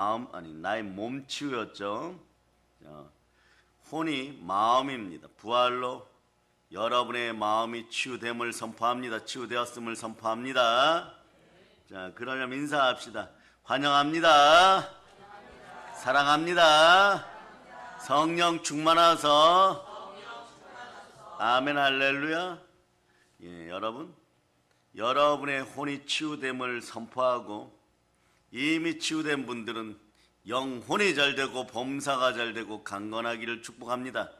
나의 몸 치유였죠. 혼이 마음입니다. 부활로 여러분의 마음이 치유됨을 선포합니다. 치유되었음을 선포합니다. 자, 그러려면 인사합시다. 환영합니다. 사랑합니다. 성령 충만하소. 아멘 할렐루야. 예, 여러분의 혼이 치유됨을 선포하고 이미 치유된 분들은 영혼이 잘되고 범사가 잘되고 강건하기를 축복합니다.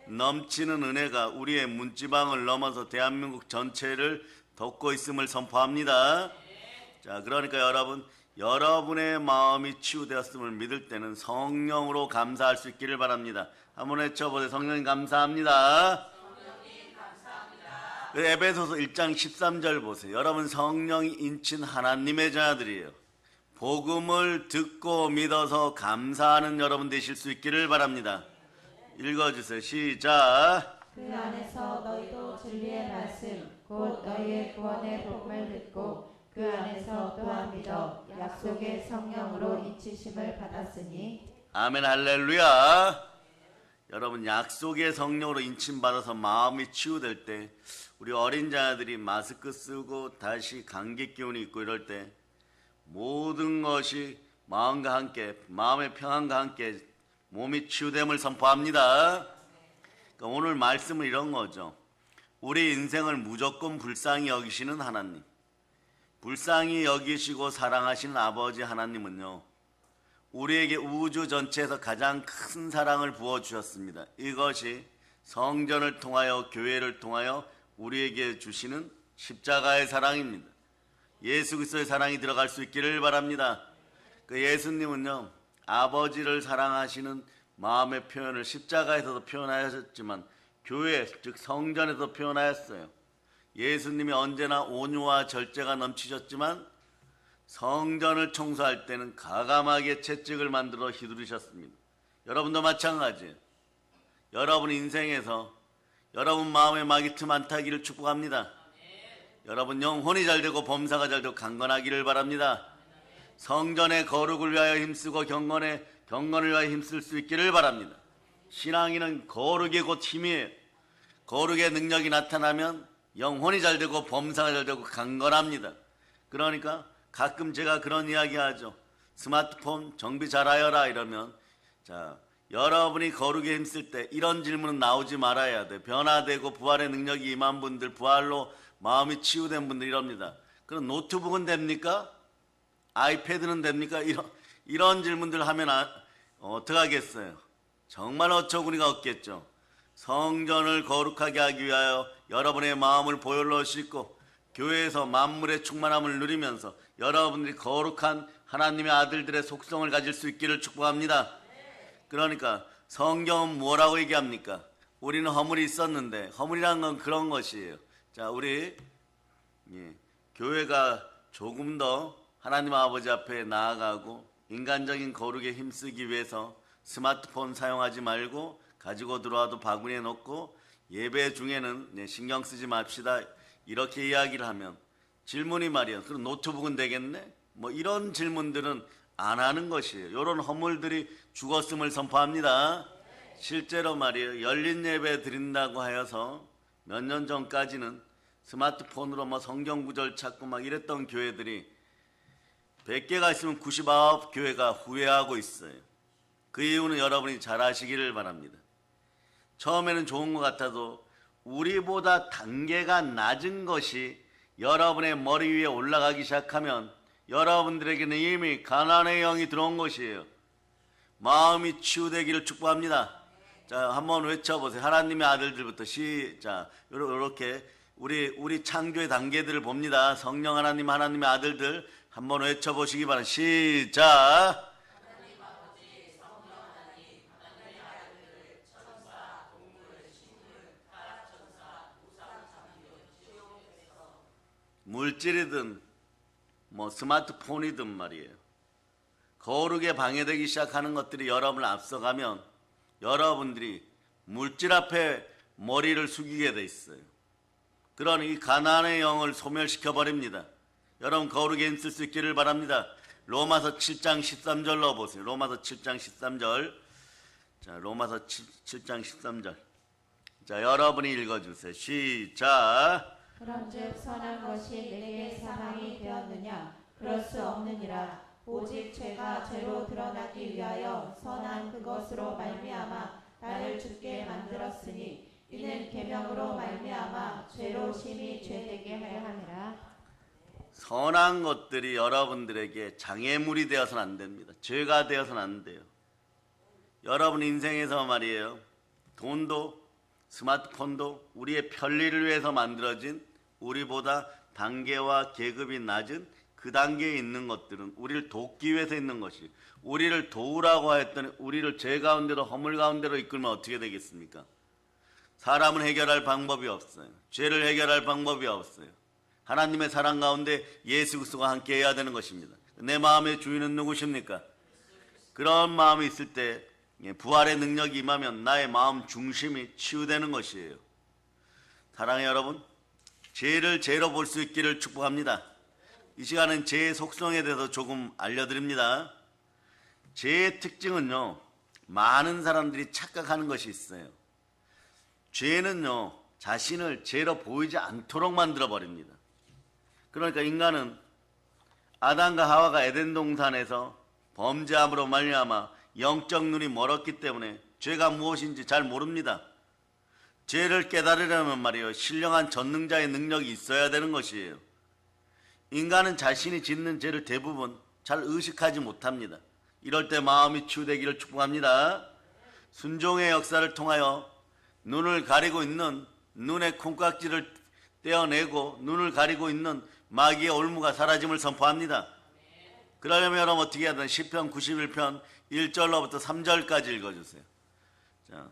넘치는 은혜가 우리의 문지방을 넘어서 대한민국 전체를 덮고 있음을 선포합니다. 자, 그러니까 여러분의 마음이 치유되었음을 믿을 때는 성령으로 감사할 수 있기를 바랍니다. 한번 외쳐보세요. 성령님 감사합니다. 에베소서 1장 13절 보세요. 여러분 성령이 인친 하나님의 자녀들이에요. 복음을 듣고 믿어서 감사하는 여러분 되실 수 있기를 바랍니다. 읽어주세요. 시작. 그 안에서 너희도 진리의 말씀 곧 너희의 구원의 복음을 듣고 그 안에서 또한 믿어 약속의 성령으로 인치심을 받았으니 아멘 할렐루야. 여러분 약속의 성령으로 인침받아서 마음이 치유될 때 우리 어린 자녀들이 마스크 쓰고 다시 감기 기운이 있고 이럴 때 모든 것이 마음과 함께 마음의 평안과 함께 몸이 치유됨을 선포합니다. 그러니까 오늘 말씀은 이런 거죠. 우리 인생을 무조건 불쌍히 여기시는 하나님, 불쌍히 여기시고 사랑하시는 아버지 하나님은요, 우리에게 우주 전체에서 가장 큰 사랑을 부어주셨습니다. 이것이 성전을 통하여 교회를 통하여 우리에게 주시는 십자가의 사랑입니다. 예수 그리스도의 사랑이 들어갈 수 있기를 바랍니다. 그 예수님은요, 아버지를 사랑하시는 마음의 표현을 십자가에서도 표현하셨지만 교회, 즉 성전에서 표현하였어요. 예수님이 언제나 온유와 절제가 넘치셨지만 성전을 청소할 때는 가감하게 채찍을 만들어 휘두르셨습니다. 여러분도 마찬가지예요. 여러분 인생에서 여러분 마음에 막이 틈 안 타기를 축복합니다. 여러분 영혼이 잘되고 범사가 잘되고 강건하기를 바랍니다. 성전의 거룩을 위하여 힘쓰고 경건을 위하여 힘쓸 수 있기를 바랍니다. 신앙인은 거룩이 곧 힘이에요. 거룩의 능력이 나타나면 영혼이 잘되고 범사가 잘되고 강건합니다. 그러니까 가끔 제가 그런 이야기 하죠. 스마트폰 정비 잘하여라 이러면, 자, 여러분이 거룩에 힘쓸 때 이런 질문은 나오지 말아야 돼. 변화되고 부활의 능력이 임한 분들, 부활로 마음이 치유된 분들 이럽니다. 그럼 노트북은 됩니까? 아이패드는 됩니까? 이런 질문들 하면 어떡하겠어요? 정말 어처구니가 없겠죠. 성전을 거룩하게 하기 위하여 여러분의 마음을 보혈로 씻고 교회에서 만물의 충만함을 누리면서 여러분들이 거룩한 하나님의 아들들의 속성을 가질 수 있기를 축복합니다. 그러니까 성경은 뭐라고 얘기합니까? 우리는 허물이 있었는데, 허물이란 건 그런 것이에요. 자, 우리 교회가 조금 더 하나님 아버지 앞에 나아가고 인간적인 거룩에 힘쓰기 위해서 스마트폰 사용하지 말고 가지고 들어와도 바구니에 넣고 예배 중에는 신경 쓰지 맙시다. 이렇게 이야기를 하면 질문이 말이야. 그럼 노트북은 되겠네? 뭐 이런 질문들은 안 하는 것이에요. 이런 허물들이 죽었음을 선포합니다. 실제로 말이에요. 열린 예배 드린다고 하여서 몇 년 전까지는 스마트폰으로 뭐 성경 구절 찾고 막 이랬던 교회들이 100개가 있으면 99교회가 후회하고 있어요. 그 이유는 여러분이 잘 아시기를 바랍니다. 처음에는 좋은 것 같아도 우리보다 단계가 낮은 것이 여러분의 머리 위에 올라가기 시작하면 여러분들에게는 이미 가난의 영이 들어온 것이에요. 마음이 치유되기를 축복합니다. 자, 한번 외쳐보세요. 하나님의 아들들부터 시작. 이렇게 우리 창조의 단계들을 봅니다. 성령 하나님, 하나님의 아들들 한번 외쳐보시기 바랍니다. 시작. 물질이든 뭐 스마트폰이든 말이에요. 거룩에 방해되기 시작하는 것들이 여러분을 앞서가면 여러분들이 물질 앞에 머리를 숙이게 돼 있어요. 그러니 이 가난의 영을 소멸시켜 버립니다. 여러분 거룩에 힘쓸 수 있기를 바랍니다. 로마서 7장 13절 넣어보세요. 로마서 7장 13절. 자, 로마서 7장 13절. 자, 여러분이 읽어주세요. 시작. 그런즉 선한 것이 내게 사망이 되었느냐? 그럴 수 없느니라. 오직 죄가 죄로 드러나기 위하여 선한 그것으로 말미암아 나를 죽게 만들었으니 이는 계명으로 말미암아 죄로 심히 죄되게 하려 함이라. 선한 것들이 여러분들에게 장애물이 되어서는 안 됩니다. 죄가 되어서는 안 돼요. 여러분 인생에서 말이에요. 돈도 스마트폰도 우리의 편리를 위해서 만들어진 우리보다 단계와 계급이 낮은 그 단계에 있는 것들은 우리를 돕기 위해서 있는 것이, 우리를 도우라고 했더니 우리를 죄 가운데로 허물 가운데로 이끌면 어떻게 되겠습니까? 사람은 해결할 방법이 없어요. 죄를 해결할 방법이 없어요. 하나님의 사랑 가운데 예수 그리스도가 함께 해야 되는 것입니다. 내 마음의 주인은 누구십니까? 그런 마음이 있을 때 부활의 능력이 임하면 나의 마음 중심이 치유되는 것이에요. 사랑하는 여러분, 죄를 죄로 볼 수 있기를 축복합니다. 이 시간은 죄의 속성에 대해서 조금 알려드립니다. 죄의 특징은요, 많은 사람들이 착각하는 것이 있어요. 죄는요, 자신을 죄로 보이지 않도록 만들어버립니다. 그러니까 인간은 아담과 하와가 에덴 동산에서 범죄함으로 말미암아 영적 눈이 멀었기 때문에 죄가 무엇인지 잘 모릅니다. 죄를 깨달으려면 말이에요, 신령한 전능자의 능력이 있어야 되는 것이에요. 인간은 자신이 짓는 죄를 대부분 잘 의식하지 못합니다. 이럴 때 마음이 치유되기를 축복합니다. 순종의 역사를 통하여 눈을 가리고 있는 눈의 콩깍지를 떼어내고 눈을 가리고 있는 마귀의 올무가 사라짐을 선포합니다. 그러려면 여러분 어떻게 해야 되나? 시편 91편 1절로부터 3절까지 읽어주세요. 자,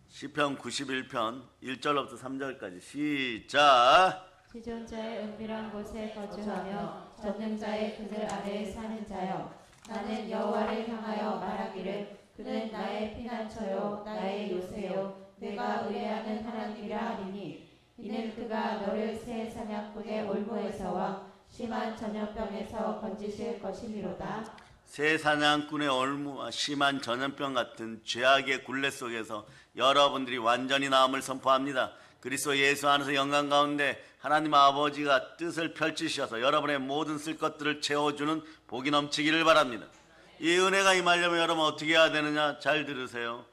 시편 91편 1절로부터 3절까지 시작. 지존자의 은밀한 곳에 거주하며 전능자의 그늘 아래에 사는 자여, 나는 여호와를 향하여 말하기를 그는 나의 피난처요 나의 요새요 내가 의뢰하는 하나님이라 하리니, 이는 그가 너를 새 사냥꾼의 올무에서와 심한 전염병에서 건지실 것이미로다. 새 사냥꾼의 올무와 심한 전염병 같은 죄악의 굴레 속에서 여러분들이 완전히 나음을 선포합니다. 그리스도 예수 안에서 영광 가운데 하나님 아버지가 뜻을 펼치셔서 여러분의 모든 쓸 것들을 채워주는 복이 넘치기를 바랍니다. 이 은혜가 임하려면 여러분 어떻게 해야 되느냐? 잘 들으세요.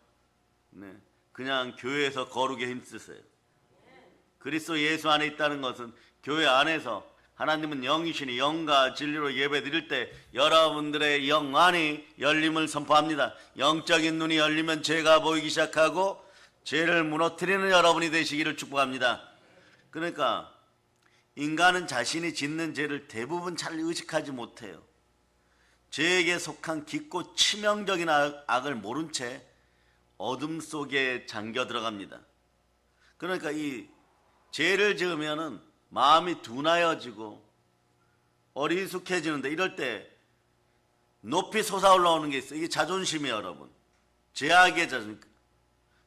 네, 그냥 교회에서 거룩에 힘쓰세요. 그리스도 예수 안에 있다는 것은 교회 안에서 하나님은 영이시니 영과 진리로 예배 드릴 때 여러분들의 영 안이 열림을 선포합니다. 영적인 눈이 열리면 죄가 보이기 시작하고 죄를 무너뜨리는 여러분이 되시기를 축복합니다. 그러니까 인간은 자신이 짓는 죄를 대부분 잘 의식하지 못해요. 죄에게 속한 깊고 치명적인 악을 모른 채 어둠 속에 잠겨 들어갑니다. 그러니까 이 죄를 지으면은 마음이 둔하여지고 어리숙해지는데, 이럴 때 높이 솟아올라오는 게 있어요. 이게 자존심이에요, 여러분. 죄악의 자존심,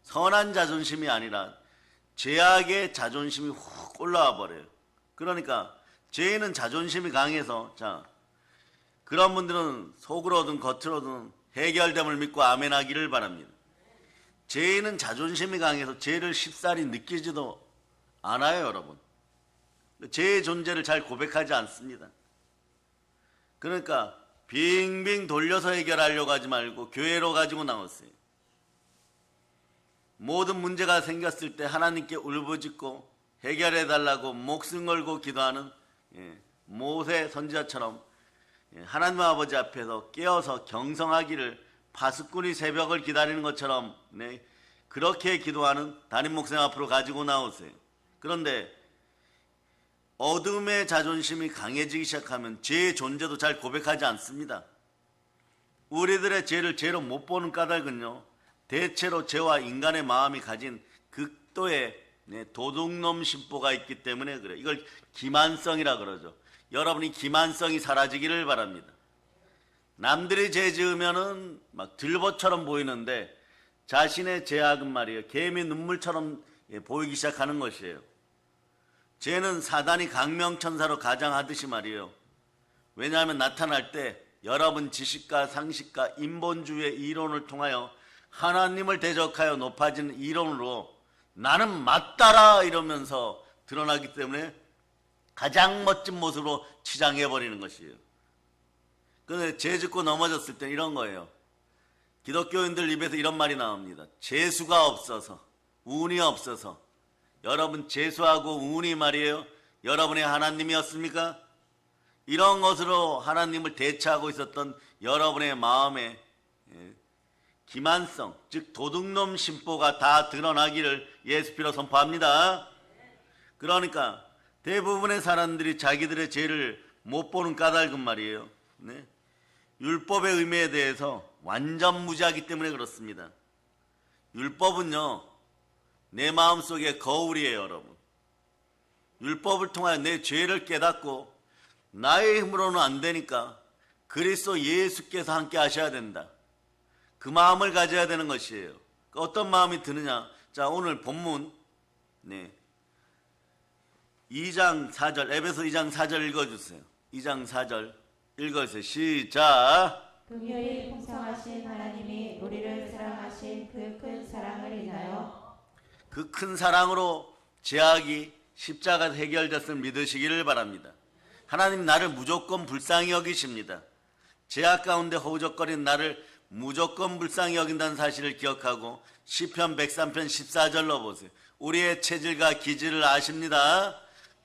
선한 자존심이 아니라 죄악의 자존심이 훅 올라와 버려요. 그러니까 죄인은 자존심이 강해서, 자, 그런 분들은 속으로든 겉으로든 해결됨을 믿고 아멘하기를 바랍니다. 죄인은 자존심이 강해서 죄를 쉽사리 느끼지도 않아요, 여러분. 죄의 존재를 잘 고백하지 않습니다. 그러니까 빙빙 돌려서 해결하려고 하지 말고 교회로 가지고 나오세요. 모든 문제가 생겼을 때 하나님께 울부짖고 해결해달라고 목숨 걸고 기도하는 모세 선지자처럼 하나님 아버지 앞에서 깨어서 경성하기를 파수꾼이 새벽을 기다리는 것처럼 그렇게 기도하는 담임 목사님 앞으로 가지고 나오세요. 그런데 어둠의 자존심이 강해지기 시작하면 죄의 존재도 잘 고백하지 않습니다. 우리들의 죄를 죄로 못 보는 까닭은요, 대체로 죄와 인간의 마음이 가진 극도의 도둑놈 심보가 있기 때문에 그래요. 이걸 기만성이라 그러죠. 여러분이 기만성이 사라지기를 바랍니다. 남들이 죄 지으면은 막 들보처럼 보이는데 자신의 죄악은 말이에요, 개미 눈물처럼 보이기 시작하는 것이에요. 죄는 사단이 강명천사로 가장하듯이 말이에요, 왜냐하면 나타날 때 여러분 지식과 상식과 인본주의의 이론을 통하여 하나님을 대적하여 높아지는 이론으로 나는 맞다라 이러면서 드러나기 때문에 가장 멋진 모습으로 치장해버리는 것이에요. 그런데 죄 짓고 넘어졌을 때 이런 거예요. 기독교인들 입에서 이런 말이 나옵니다. 재수가 없어서, 운이 없어서. 여러분 재수하고 운이 말이에요, 여러분의 하나님이었습니까? 이런 것으로 하나님을 대처하고 있었던 여러분의 마음에 기만성, 즉 도둑놈 심보가 다 드러나기를 예수 피로 선포합니다. 그러니까 대부분의 사람들이 자기들의 죄를 못 보는 까닭은 말이에요. 네? 율법의 의미에 대해서 완전 무지하기 때문에 그렇습니다. 율법은요, 내 마음속에 거울이에요, 여러분. 율법을 통하여 내 죄를 깨닫고 나의 힘으로는 안 되니까 그리스도 예수께서 함께 하셔야 된다. 그 마음을 가져야 되는 것이에요. 어떤 마음이 드느냐? 자, 오늘 본문 2장 4절, 에베소 2장 4절 읽어주세요. 2장 4절 읽어주세요. 시작. 긍휼이 풍성하신 하나님이 우리를 사랑하신 그 큰 사랑을 인하여 그 큰 사랑으로 죄악이 십자가에서 해결됐음을 믿으시기를 바랍니다. 하나님 나를 무조건 불쌍히 여기십니다. 죄악 가운데 허우적거리는 나를 무조건 불쌍히 여긴다는 사실을 기억하고 시편 103편 14절로 보세요. 우리의 체질과 기질을 아십니다.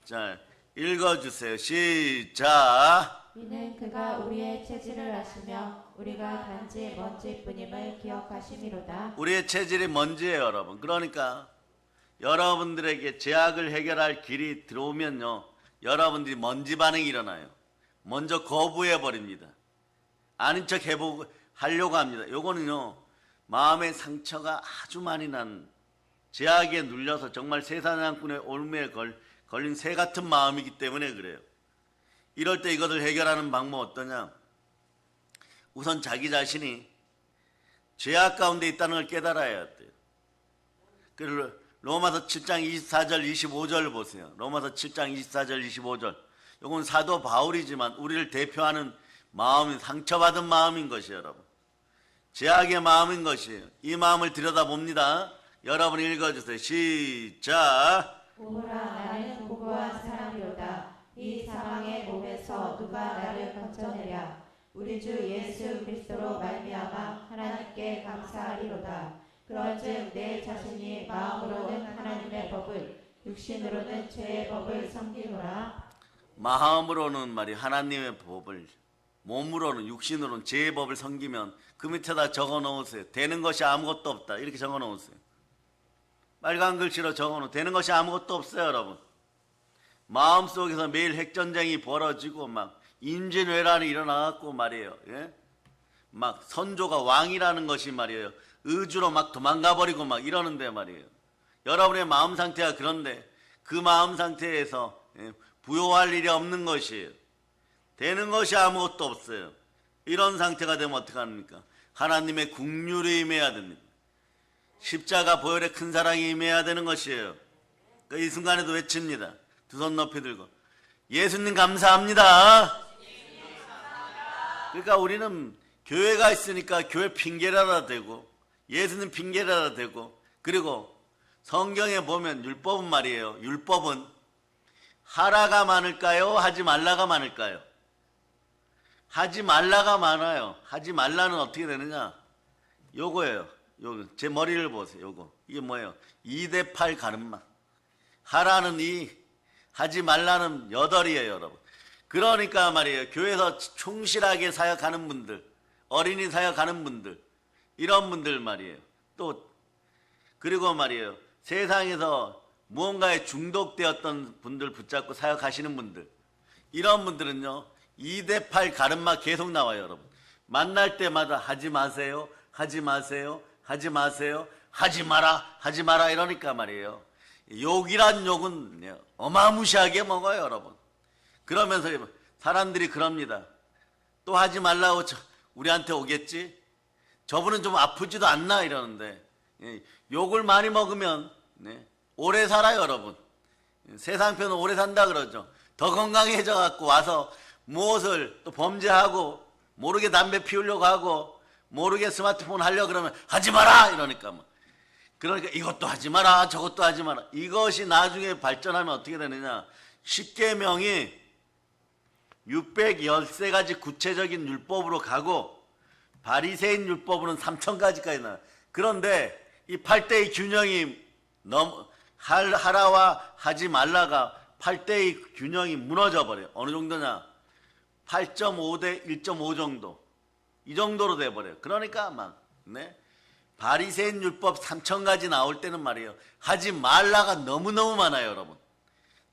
자, 읽어주세요. 시작. 이는 그가 우리의 체질을 아시며 우리가 단지 먼지뿐임을 기억하심이로다. 우리의 체질이 먼지예요, 여러분. 그러니까 여러분들에게 죄악을 해결할 길이 들어오면요, 여러분들이 먼지 반응이 일어나요. 먼저 거부해 버립니다. 아닌 척 하려고 합니다. 요거는요, 마음의 상처가 아주 많이 난, 죄악에 눌려서 정말 세사냥꾼의 올무에 걸린 새 같은 마음이기 때문에 그래요. 이럴 때 이것을 해결하는 방법 어떠냐? 우선 자기 자신이 죄악 가운데 있다는 걸 깨달아야 돼요. 그래서 로마서 7장 24절 25절 보세요. 로마서 7장 24절 25절. 이건 사도 바울이지만 우리를 대표하는 마음이 상처받은 마음인 것이에요, 여러분. 죄악의 마음인 것이에요. 이 마음을 들여다봅니다. 여러분 읽어주세요. 시작. 오호라 나는 고고한 사람이로다. 이 사망의 몸에서 누가 나를 건져내랴. 우리 주 예수 그리스도로 말미암아 하나님께 감사하리로다. 그런즉 내 자신이 마음으로는 하나님의 법을, 육신으로는 죄의 법을 섬기노라. 마음으로는 말이 하나님의 법을, 몸으로는 육신으로는 죄의 법을 섬기면 그 밑에다 적어 놓으세요. 되는 것이 아무것도 없다. 이렇게 적어 놓으세요. 빨간 글씨로 적어 놓으세요. 되는 것이 아무것도 없어요, 여러분. 마음속에서 매일 핵전쟁이 벌어지고 막 임진왜란이 일어나갖고 말이에요. 예? 막 선조가 왕이라는 것이 말이에요. 의주로 막 도망가버리고 막 이러는데 말이에요. 여러분의 마음 상태가 그런데 그 마음 상태에서 부요할 일이 없는 것이에요. 되는 것이 아무것도 없어요. 이런 상태가 되면 어떡합니까? 하나님의 긍휼이 임해야 됩니다. 십자가 보혈의 큰 사랑이 임해야 되는 것이에요. 그러니까 이 순간에도 외칩니다. 두 손 높이 들고 예수님 감사합니다. 그러니까 우리는 교회가 있으니까 교회 핑계라도 되고 예수님 핑계라도 되고, 그리고 성경에 보면 율법은 말이에요. 율법은 하라가 많을까요? 하지 말라가 많을까요? 하지 말라가 많아요. 하지 말라는 어떻게 되느냐? 요거예요. 요거 제 머리를 보세요. 요거 이게 뭐예요? 2대 8 가름막. 하라는 2, 하지 말라는 8이에요, 여러분. 그러니까 말이에요. 교회에서 충실하게 사역하는 분들, 어린이 사역하는 분들, 이런 분들 말이에요. 또 그리고 말이에요. 세상에서 무언가에 중독되었던 분들 붙잡고 사역하시는 분들, 이런 분들은요 2대 8 가름막 계속 나와요, 여러분. 만날 때마다 하지 마세요, 하지 마세요, 하지 마세요, 하지 마라, 하지 마라 이러니까 말이에요. 욕이란 욕은 어마무시하게 먹어요, 여러분. 그러면서 사람들이 그럽니다. 또 하지 말라고 우리한테 오겠지? 저분은 좀 아프지도 않나 이러는데, 욕을 많이 먹으면 오래 살아요, 여러분. 세상 편은 오래 산다 그러죠. 더 건강해져 갖고 와서 무엇을 또 범죄하고 모르게 담배 피우려고 하고 모르게 스마트폰 하려고 그러면 하지 마라 이러니까 뭐. 그러니까 이것도 하지 마라 저것도 하지 마라. 이것이 나중에 발전하면 어떻게 되느냐. 10계명이 613가지 구체적인 율법으로 가고 바리새인 율법으로는 3000가지까지 나와요. 그런데 이 8대의 균형이 하라와 하지 말라가 8대의 균형이 무너져 버려요. 어느 정도냐. 8.5대 1.5 정도. 이 정도로 돼버려요. 그러니까 막 바리새인 율법 3000가지 나올 때는 말이에요. 하지 말라가 너무너무 많아요, 여러분.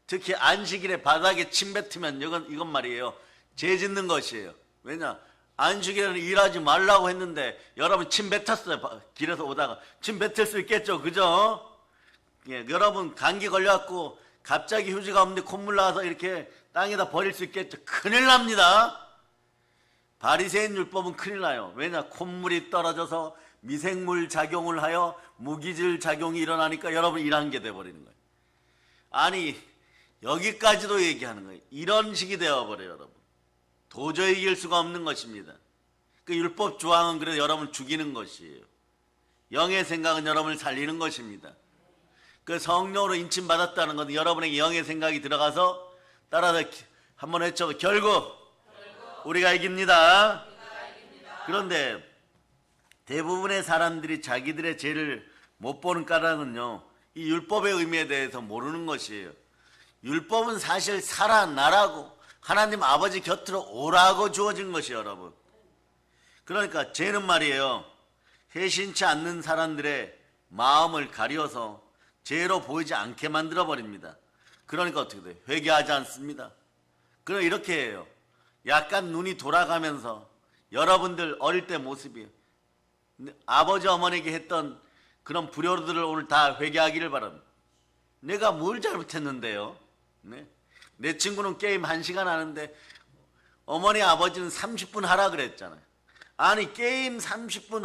특히 안식일에 바닥에 침 뱉으면 이건 말이에요. 죄 짓는 것이에요. 왜냐? 안식일에는 일하지 말라고 했는데 여러분 침 뱉었어요. 길에서 오다가 침 뱉을 수 있겠죠, 그죠? 예, 여러분 감기 걸려갖고 갑자기 휴지가 없는데 콧물 나와서 이렇게 땅에다 버릴 수 있겠죠? 큰일 납니다. 바리새인 율법은 큰일 나요. 왜냐? 콧물이 떨어져서 미생물 작용을 하여 무기질 작용이 일어나니까 여러분 일한 게 돼버리는 거예요. 아니 여기까지도 얘기하는 거예요. 이런 식이 되어버려요, 여러분. 도저히 이길 수가 없는 것입니다. 그 율법 조항은 그래서 여러분을 죽이는 것이에요. 영의 생각은 여러분을 살리는 것입니다. 그 성령으로 인침받았다는 건 여러분에게 영의 생각이 들어가서 따라서 한번 외쳐. 결국 우리가 이깁니다. 그런데 대부분의 사람들이 자기들의 죄를 못 보는 까닭은요, 이 율법의 의미에 대해서 모르는 것이에요. 율법은 사실 살아나라고 하나님 아버지 곁으로 오라고 주어진 것이에요, 여러분. 그러니까 죄는 말이에요, 회신치 않는 사람들의 마음을 가려서 죄로 보이지 않게 만들어버립니다. 그러니까 어떻게 돼요? 회개하지 않습니다. 그럼 이렇게 해요. 약간 눈이 돌아가면서 여러분들 어릴 때 모습이에요. 아버지 어머니에게 했던 그런 불효들을 오늘 다 회개하기를 바랍니다. 내가 뭘 잘못했는데요? 내 친구는 게임 1시간 하는데 어머니 아버지는 30분 하라 그랬잖아요. 아니 게임 30분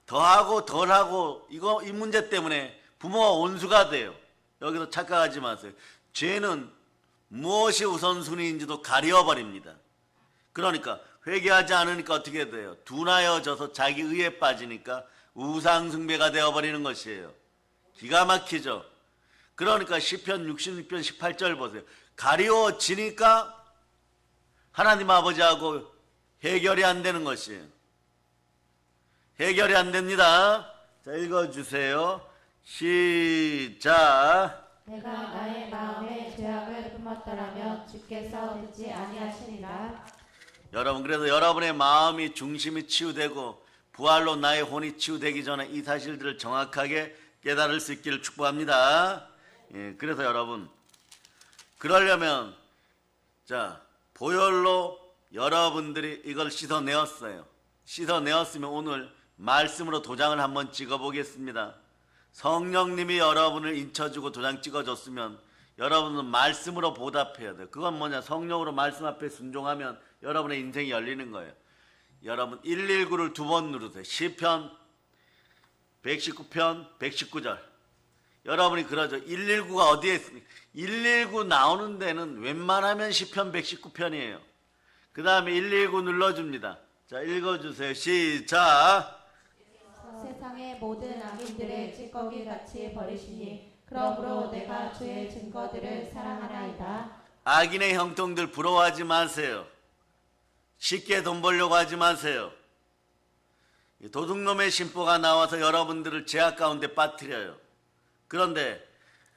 더 하고 덜 하고 이 문제 때문에 부모가 온수가 돼요. 여기서 착각하지 마세요. 죄는 무엇이 우선순위인지도 가려버립니다. 그러니까 회개하지 않으니까 어떻게 돼요? 둔하여져서 자기 의에 빠지니까 우상숭배가 되어버리는 것이에요. 기가 막히죠. 그러니까 시편 66편 18절 보세요. 가려워지니까 하나님 아버지하고 해결이 안 되는 것이에요. 해결이 안 됩니다. 자, 읽어주세요. 시작. 내가 나의 마음에 죄악을 품었더라면 주께서 듣지 아니하시리라. 여러분, 그래서 여러분의 마음이 중심이 치유되고 부활로 나의 혼이 치유되기 전에 이 사실들을 정확하게 깨달을 수 있기를 축복합니다. 예, 그래서 여러분, 그러려면 자, 보혈로 여러분들이 이걸 씻어내었어요. 씻어내었으면 오늘 말씀으로 도장을 한번 찍어보겠습니다. 성령님이 여러분을 인쳐주고 도장 찍어줬으면 여러분은 말씀으로 보답해야 돼요. 그건 뭐냐? 성령으로 말씀 앞에 순종하면 여러분의 인생이 열리는 거예요. 여러분 119를 2번 누르세요. 시편 119편 119절. 여러분이 그러죠. 119가 어디에 있습니까? 119 나오는 데는 왠만하면 시편 119편이에요. 그 다음에 119 눌러줍니다. 자, 읽어주세요. 시작. 세상의 모든 악인들의 찌꺼기 같이 버리시니 그러므로 내가 주의 증거들을 사랑하나이다. 악인의 형통들 부러워하지 마세요. 쉽게 돈 벌려고 하지 마세요. 도둑놈의 심보가 나와서 여러분들을 죄악 가운데 빠뜨려요. 그런데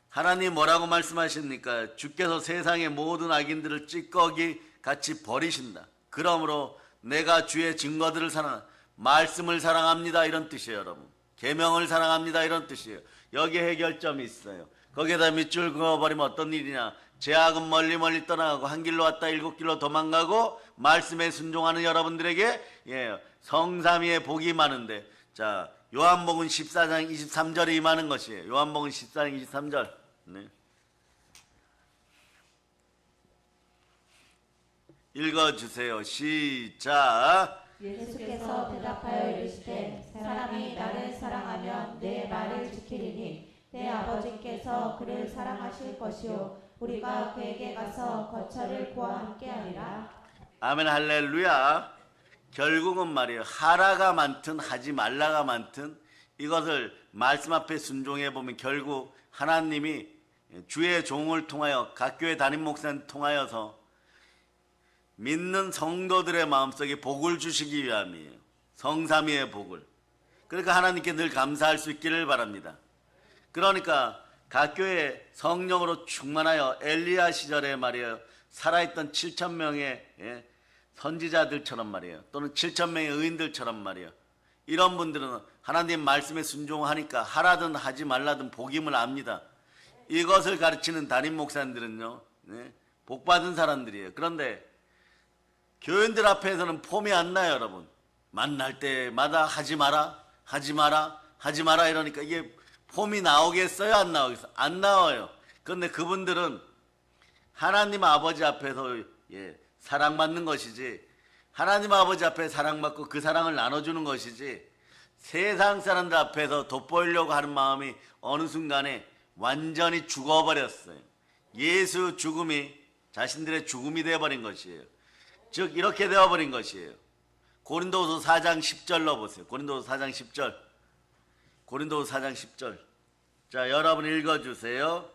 하나님 뭐라고 말씀하십니까? 주께서 세상의 모든 악인들을 찌꺼기 같이 버리신다. 그러므로 내가 주의 증거들을 사랑한다. 말씀을 사랑합니다 이런 뜻이에요. 여러분 계명을 사랑합니다 이런 뜻이에요. 여기에 해결점이 있어요. 거기에다 밑줄 그어버리면 어떤 일이냐? 죄악은 멀리 멀리 떠나가고 한 길로 왔다 7길로 도망가고 말씀에 순종하는 여러분들에게 성삼위의 복이 많은데, 자 요한복음 14장 23절에 임하는 것이에요. 요한복음 14장 23절. 네. 읽어주세요. 시작. 예수께서 대답하여 이르시되 사람이 나를 사랑하면 내 말을 지키리니 내 아버지께서 그를 사랑하실 것이요 우리가 그에게 가서 거처를 구하 함께하리라. 아멘 할렐루야. 결국은 말이에요. 하라가 많든 하지 말라가 많든 이것을 말씀 앞에 순종해 보면 결국 하나님이 주의 종을 통하여 각 교회 담임 목사님 통하여서 믿는 성도들의 마음속에 복을 주시기 위함이에요. 성삼위의 복을. 그러니까 하나님께 늘 감사할 수 있기를 바랍니다. 그러니까 각 교회 성령으로 충만하여 엘리야 시절에 말이에요. 살아있던 7,000명의 선지자들처럼 말이에요. 또는 7,000명의 의인들처럼 말이에요. 이런 분들은 하나님 말씀에 순종하니까 하라든 하지 말라든 복임을 압니다. 이것을 가르치는 담임 목사님들은요, 복 받은 사람들이에요. 그런데 교인들 앞에서는 폼이 안 나요, 여러분. 만날 때마다 하지 마라, 하지 마라, 하지 마라 이러니까 이게 폼이 나오겠어요, 안 나오겠어요? 안 나와요. 그런데 그분들은 하나님 아버지 앞에서 사랑받는 것이지, 하나님 아버지 앞에 사랑받고 그 사랑을 나눠주는 것이지, 세상 사람들 앞에서 돋보이려고 하는 마음이 어느 순간에 완전히 죽어버렸어요. 예수 죽음이 자신들의 죽음이 되어버린 것이에요. 즉 이렇게 되어버린 것이에요. 고린도후서 4장 10절로 보세요. 고린도후서 4장 10절. 고린도후서 4장 10절. 자, 여러분 읽어주세요.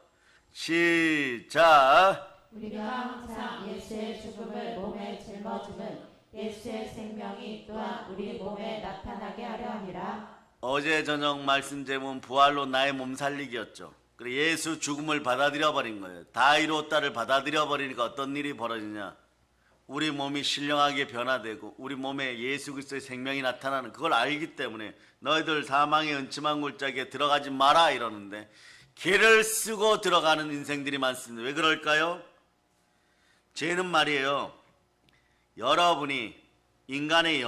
시작. 우리가 항상 예수의 죽음을 몸에 짊어짐은 예수의 생명이 또한 우리 몸에 나타나게 하려 함이라. 어제 저녁 말씀 제목은 부활로 나의 몸 살리기였죠. 그래 예수 죽음을 받아들여 버린 거예요. 다 이루었다를 받아들여 버리니까 어떤 일이 벌어지냐? 우리 몸이 신령하게 변화되고 우리 몸에 예수 그리스도의 생명이 나타나는 그걸 알기 때문에 너희들 사망의 은침한 골짜기에 들어가지 마라 이러는데 개를 쓰고 들어가는 인생들이 많습니다. 왜 그럴까요? 죄는 말이에요. 여러분이 인간의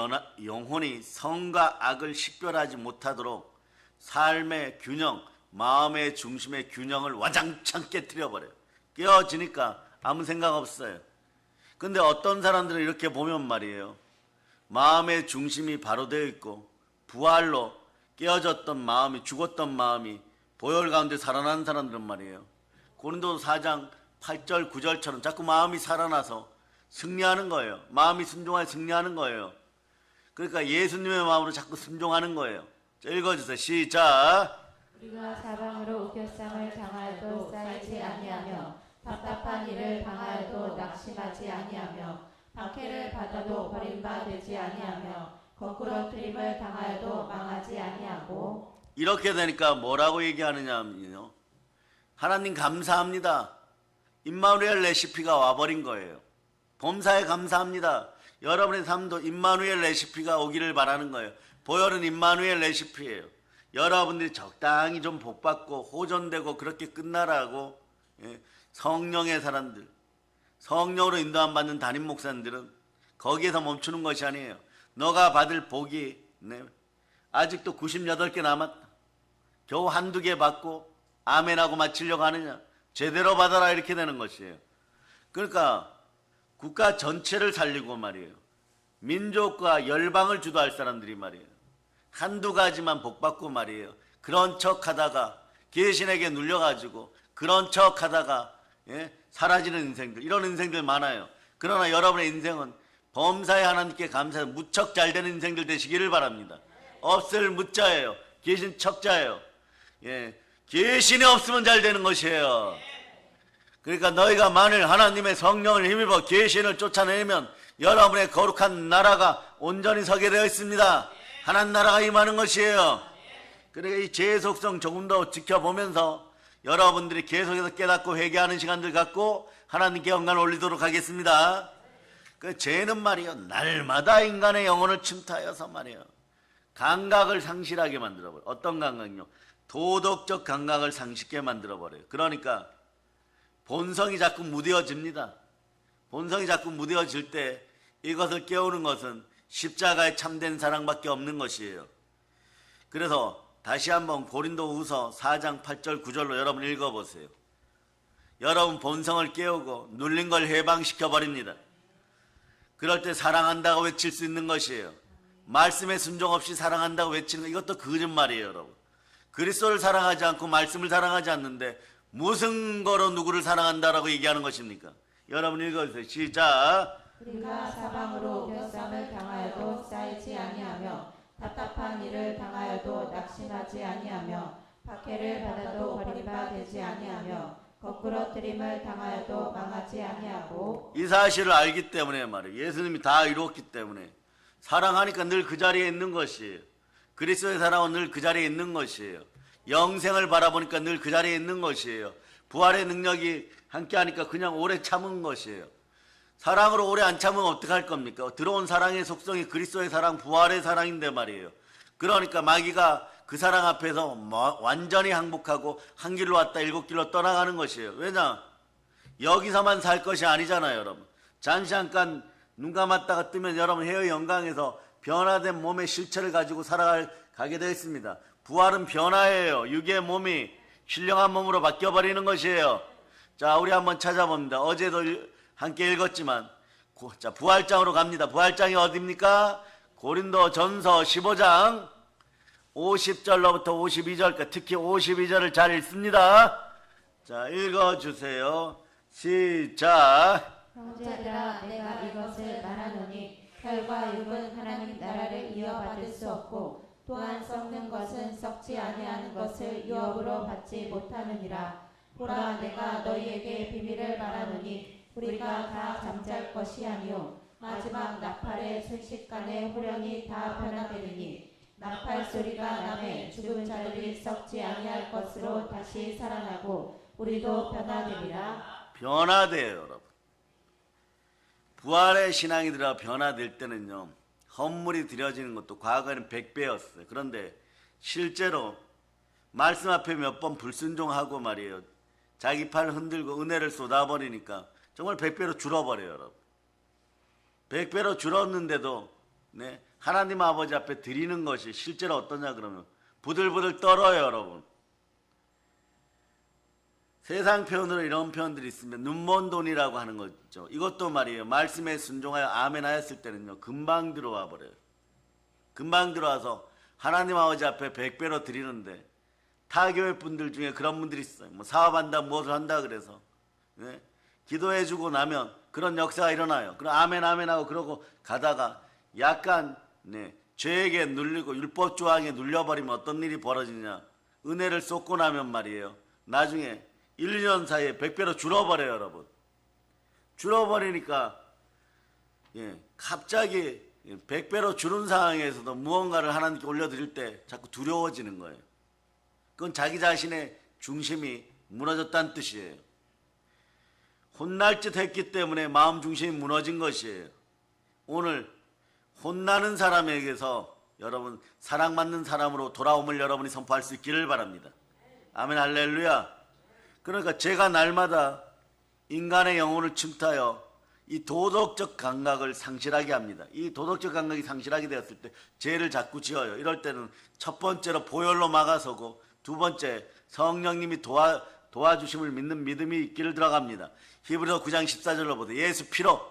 영혼이 성과 악을 식별하지 못하도록 삶의 균형, 마음의 중심의 균형을 와장창 깨뜨려버려요. 깨어지니까 아무 생각 없어요. 근데 어떤 사람들은 이렇게 보면 말이에요. 마음의 중심이 바로 되어 있고 부활로 깨어졌던 마음이 죽었던 마음이 보혈 가운데 살아난 사람들은 말이에요. 고린도서 4장 8절 9절처럼 자꾸 마음이 살아나서 승리하는 거예요. 마음이 순종하여 승리하는 거예요. 그러니까 예수님의 마음으로 자꾸 순종하는 거예요. 자, 읽어주세요. 시작. 우리가 사방으로 우겨쌈을 당하여도 쌓이지 아니하며 답답한 일을 당하여도 낙심하지 아니하며 박해를 받아도 버림받지 아니하며 거꾸로 트림을 당하여도 망하지 아니하고. 이렇게 되니까 뭐라고 얘기하느냐면요. 하나님 감사합니다. 임마누엘 레시피가 와버린 거예요. 범사에 감사합니다. 여러분의 삶도 임마누엘 레시피가 오기를 바라는 거예요. 보혈은 임마누엘 레시피예요. 여러분들이 적당히 좀 복받고 호전되고 그렇게 끝나라고 성령의 사람들, 성령으로 인도함 받는 담임 목사님들은 거기에서 멈추는 것이 아니에요. 너가 받을 복이 아직도 98개 남았다. 겨우 한두 개 받고 아멘하고 마치려고 하느냐. 제대로 받아라 이렇게 되는 것이에요. 그러니까 국가 전체를 살리고 말이에요. 민족과 열방을 주도할 사람들이 말이에요. 한두 가지만 복받고 말이에요. 그런 척하다가 귀신에게 눌려가지고 그런 척하다가 사라지는 인생들, 이런 인생들 많아요. 그러나 여러분의 인생은 범사에 하나님께 감사해 무척 잘 되는 인생들 되시기를 바랍니다. 없을 무자예요. 귀신 척자예요. 귀신이 없으면 잘 되는 것이에요. 그러니까 너희가 만일 하나님의 성령을 힘입어 귀신을 쫓아내면 여러분의 거룩한 나라가 온전히 서게 되어 있습니다. 하나님 나라가 임하는 것이에요. 그러니까 이 죄의 속성 조금 더 지켜보면서 여러분들이 계속해서 깨닫고 회개하는 시간들 갖고 하나님께 영광을 올리도록 하겠습니다. 그 죄는 말이요 날마다 인간의 영혼을 침투하여서 말이에요 감각을 상실하게 만들어버려요. 어떤 감각요? 도덕적 감각을 상실하게 만들어버려요. 그러니까 본성이 자꾸 무뎌집니다. 본성이 자꾸 무뎌질 때 이것을 깨우는 것은 십자가의 참된 사랑밖에 없는 것이에요. 그래서 다시 한번 고린도후서 4장 8절 9절로 여러분 읽어보세요. 여러분 본성을 깨우고 눌린 걸 해방시켜버립니다. 그럴 때 사랑한다고 외칠 수 있는 것이에요. 말씀에 순종 없이 사랑한다고 외치는 거 이것도 거짓말이에요. 여러분 그리스도를 사랑하지 않고 말씀을 사랑하지 않는데 무슨 거로 누구를 사랑한다라고 얘기하는 것입니까? 여러분 읽어주세요. 시작. 우리가 사방으로 벼쌈을 당하여도 쌓이지 아니하며 답답한 일을 당하여도 낙심하지 아니하며 박해를 받아도 버림받지 아니하며 거꾸러뜨림을 당하여도 망하지 아니하고 이 사실을 알기 때문에 말이에요. 예수님이 다 이루었기 때문에 사랑하니까 늘 그 자리에 있는 것이에요. 그리스도의 사랑은 늘 그 자리에 있는 것이에요. 영생을 바라보니까 늘 그 자리에 있는 것이에요. 부활의 능력이 함께하니까 그냥 오래 참은 것이에요. 사랑으로 오래 안 참으면 어떡할 겁니까? 들어온 사랑의 속성이 그리스도의 사랑, 부활의 사랑인데 말이에요. 그러니까 마귀가 그 사랑 앞에서 완전히 항복하고 한 길로 왔다 7길로 떠나가는 것이에요. 왜냐? 여기서만 살 것이 아니잖아요, 여러분. 잠시 잠깐 눈 감았다가 뜨면 여러분 해의 영광에서 변화된 몸의 실체를 가지고 살아가게 되어 있습니다. 부활은 변화예요. 육의 몸이 신령한 몸으로 바뀌어버리는 것이에요. 자, 우리 한번 찾아봅니다. 어제도 함께 읽었지만 자, 부활장으로 갑니다. 부활장이 어디입니까? 고린도 전서 15장 50절로부터 52절까지, 특히 52절을 잘 읽습니다. 자, 읽어주세요. 시작. 형제들아 내가 이것을 말하노니 혈과 육은 하나님 나라를 이어받을 수 없고 또한 썩는 것은 썩지 아니하는 것을 유업으로 받지 못하느니라. 보라 내가 너희에게 비밀을 말하노니 우리가 다 잠잘 것이 아니요 마지막 나팔의 순식간에 후련히 다 변화되리니 나팔 소리가 나매 죽은 자들이 썩지 아니할 것으로 다시 살아나고 우리도 변화되리라. 변화돼요, 여러분. 부활의 신앙이 들어 변화될 때는요, 헌물이 드려지는 것도 과거에는 100배였어요. 그런데 실제로 말씀 앞에 몇 번 불순종하고 말이에요. 자기 팔 흔들고 은혜를 쏟아버리니까 정말 100배로 줄어버려요, 여러분. 100배로 줄었는데도 네, 하나님 아버지 앞에 드리는 것이 실제로 어떠냐 그러면 부들부들 떨어요, 여러분. 세상 표현으로 이런 표현들이 있으면 눈먼 돈이라고 하는 거죠. 이것도 말이에요. 말씀에 순종하여 아멘 하였을 때는요, 금방 들어와 버려요. 금방 들어와서 하나님 아버지 앞에 100배로 드리는데 타교회 분들 중에 그런 분들이 있어요. 뭐 사업한다 무엇을 한다 그래서 네? 기도해주고 나면 그런 역사가 일어나요. 그럼 아멘 아멘 하고 그러고 가다가 약간 네, 죄에게 눌리고 율법 조항에 눌려버리면 어떤 일이 벌어지냐. 은혜를 쏟고 나면 말이에요. 나중에 1, 2년 사이에 100배로 줄어버려요, 여러분. 줄어버리니까 예, 갑자기 100배로 줄은 상황에서도 무언가를 하나님께 올려드릴 때 자꾸 두려워지는 거예요. 그건 자기 자신의 중심이 무너졌다는 뜻이에요. 혼날 짓 했기 때문에 마음 중심이 무너진 것이에요. 오늘 혼나는 사람에게서 여러분 사랑받는 사람으로 돌아옴을 여러분이 선포할 수 있기를 바랍니다. 아멘 할렐루야. 그러니까 제가 날마다 인간의 영혼을 침투하여 이 도덕적 감각을 상실하게 합니다. 이 도덕적 감각이 상실하게 되었을 때 죄를 자꾸 지어요. 이럴 때는 첫 번째로 보혈로 막아서고 두 번째 성령님이 도와주심을 믿는 믿음이 있기를 들어갑니다. 히브리서 9장 14절로 보세요. 예수 피로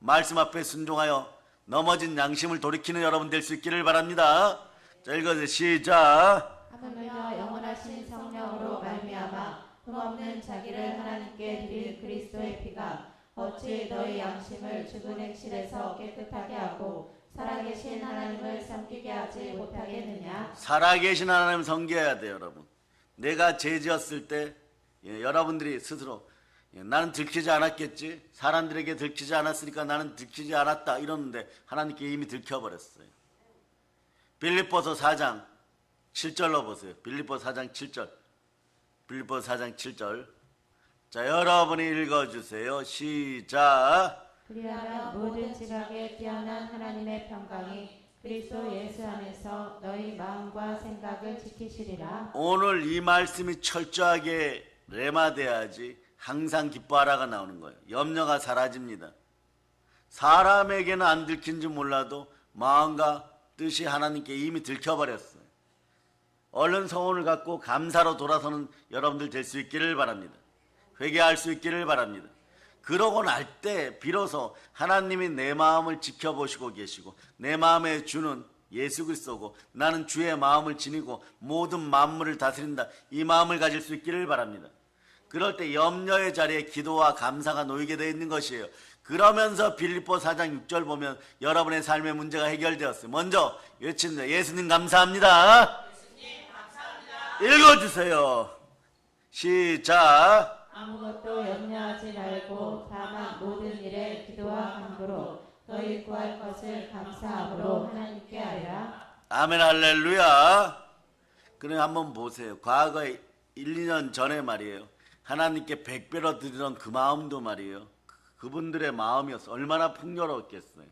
말씀 앞에 순종하여 넘어진 양심을 돌이키는 여러분 될 수 있기를 바랍니다. 자, 읽어주세요. 시작. 하물며 영원하신 성령으로 말미암아 흠없는 자기를 하나님께 드린 그리스도의 피가 어찌 너희 양심을 죽은 행실에서 깨끗하게 하고 살아계신 하나님을 섬기게 하지 못하겠느냐. 살아계신 하나님 섬겨야 돼요, 여러분. 내가 죄 지었을 때 여러분들이 스스로 나는 들키지 않았겠지, 사람들에게 들키지 않았으니까 나는 들키지 않았다 이러는데 하나님께 이미 들켜버렸어요. 빌립보서 4장 7절로 보세요. 빌립보서 4장 7절. 빌립보서 4장 7절. 자, 여러분이 읽어주세요. 시작. 그리하면 모든 지각에 뛰어난 하나님의 평강이 그리스도 예수 안에서 너희 마음과 생각을 지키시리라. 오늘 이 말씀이 철저하게 레마돼야지 항상 기뻐하라가 나오는 거예요. 염려가 사라집니다. 사람에게는 안 들킨지 몰라도 마음과 뜻이 하나님께 이미 들켜버렸어요. 얼른 소원을 갖고 감사로 돌아서는 여러분들 될 수 있기를 바랍니다. 회개할 수 있기를 바랍니다. 그러고 날 때 비로소 하나님이 내 마음을 지켜보시고 계시고 내 마음에 주는 예수 그리스도고 나는 주의 마음을 지니고 모든 만물을 다스린다. 이 마음을 가질 수 있기를 바랍니다. 그럴 때 염려의 자리에 기도와 감사가 놓이게 되어 있는 것이에요. 그러면서 빌립보 4장 6절 보면 여러분의 삶의 문제가 해결되었어요. 먼저 외칩니다. 예수님 감사합니다. 읽어주세요. 시작. 아무것도 염려하지 말고 다만 모든 일에 기도와 간구로 너희 구할 것을 감사함으로 하나님께 아뢰라. 아멘 할렐루야. 그럼 한번 보세요. 과거에 1, 2년 전에 말이에요. 하나님께 100배로 드리던 그 마음도 말이에요. 그분들의 마음이었어. 얼마나 풍요로웠겠어요.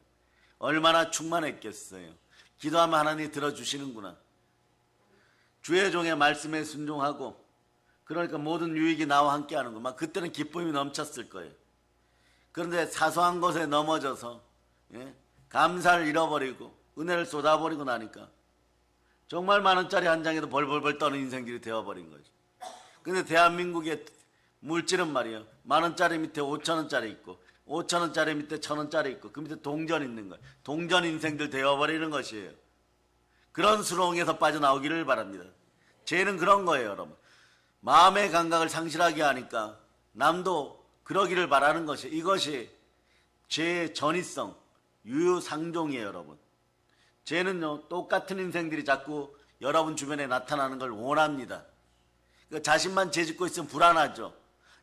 얼마나 충만했겠어요. 기도하면 하나님이 들어주시는구나. 주의 종의 말씀에 순종하고 그러니까 모든 유익이 나와 함께 하는 거. 막 그때는 기쁨이 넘쳤을 거예요. 그런데 사소한 것에 넘어져서 감사를 잃어버리고 은혜를 쏟아버리고 나니까 정말 만 원짜리 한 장에도 벌벌벌 떠는 인생들이 되어버린 거죠. 근데 대한민국의 물질은 말이에요. 만 원짜리 밑에 5천 원짜리 있고 5천 원짜리 밑에 1,000 원짜리 있고 그 밑에 동전 있는 거예요. 동전 인생들 되어버리는 것이에요. 그런 수렁에서 빠져나오기를 바랍니다. 죄는 그런 거예요, 여러분. 마음의 감각을 상실하게 하니까 남도 그러기를 바라는 것이 이것이 죄의 전이성, 유유상종이에요, 여러분. 죄는요, 똑같은 인생들이 자꾸 여러분 주변에 나타나는 걸 원합니다. 그러니까 자신만 죄 짓고 있으면 불안하죠.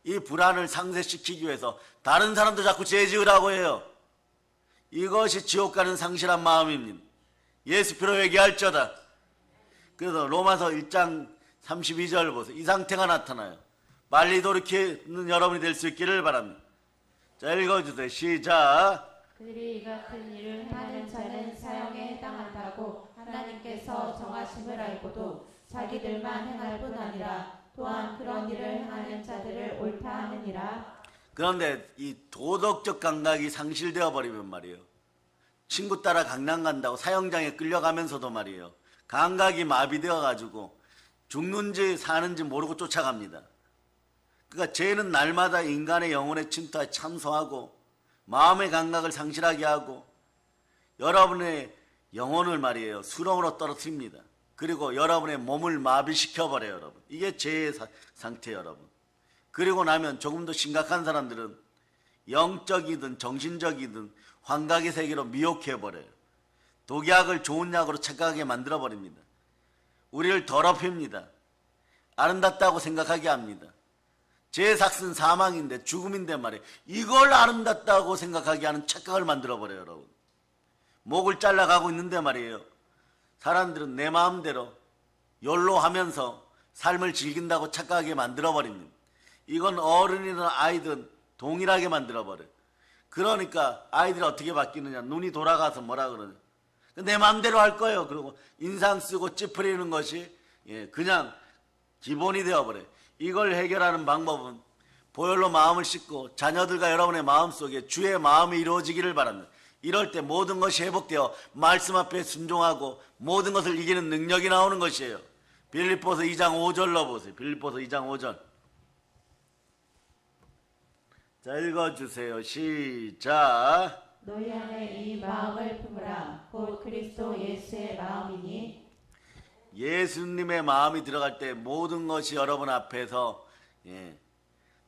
이 불안을 상쇄시키기 위해서 다른 사람도 자꾸 죄 지으라고 해요. 이것이 지옥 가는 상실한 마음입니다. 예수 피로 회개할저다. 그래서 로마서 1장 32절 보세요. 이 상태가 나타나요. 빨리 돌이키는 여러분이 될 수 있기를 바랍니다. 자, 읽어주세요. 시작. 그들이 이 같은 일을 행하는 자는 사형에 해당한다고 하나님께서 정하심을 알고도 자기들만 행할 뿐 아니라 또한 그런 일을 행하는 자들을 옳다 하느니라. 그런데 이 도덕적 감각이 상실되어 버리면 말이에요. 친구 따라 강남 간다고 사형장에 끌려가면서도 말이에요. 감각이 마비되어 가지고 죽는지 사는지 모르고 쫓아갑니다. 그러니까 죄는 날마다 인간의 영혼의 침투에 참소하고 마음의 감각을 상실하게 하고 여러분의 영혼을 말이에요. 수렁으로 떨어뜨립니다. 그리고 여러분의 몸을 마비시켜버려요, 여러분. 이게 죄의 상태예요, 여러분. 그리고 나면 조금 더 심각한 사람들은 영적이든 정신적이든 환각의 세계로 미혹해버려요. 독약을 좋은 약으로 착각하게 만들어버립니다. 우리를 더럽힙니다. 아름답다고 생각하게 합니다. 죄의 삭은 사망인데 죽음인데 말이에요. 이걸 아름답다고 생각하게 하는 착각을 만들어버려요, 여러분. 목을 잘라가고 있는데 말이에요. 사람들은 내 마음대로 연로하면서 삶을 즐긴다고 착각하게 만들어버립니다. 이건 어른이든 아이든 동일하게 만들어버려요. 그러니까 아이들이 어떻게 바뀌느냐. 눈이 돌아가서 뭐라 그러냐. 내 마음대로 할 거예요. 그리고 인상 쓰고 찌푸리는 것이 그냥 기본이 되어버려요. 이걸 해결하는 방법은 보혈로 마음을 씻고 자녀들과 여러분의 마음속에 주의 마음이 이루어지기를 바랍니다. 이럴 때 모든 것이 회복되어 말씀 앞에 순종하고 모든 것을 이기는 능력이 나오는 것이에요. 빌립보서 2장 5절로 보세요. 빌립보서 2장 5절. 자, 읽어주세요. 시작. 너희 안에 이 마음을 품으라. 곧 그리스도 예수의 마음이니. 예수님의 마음이 들어갈 때 모든 것이 여러분 앞에서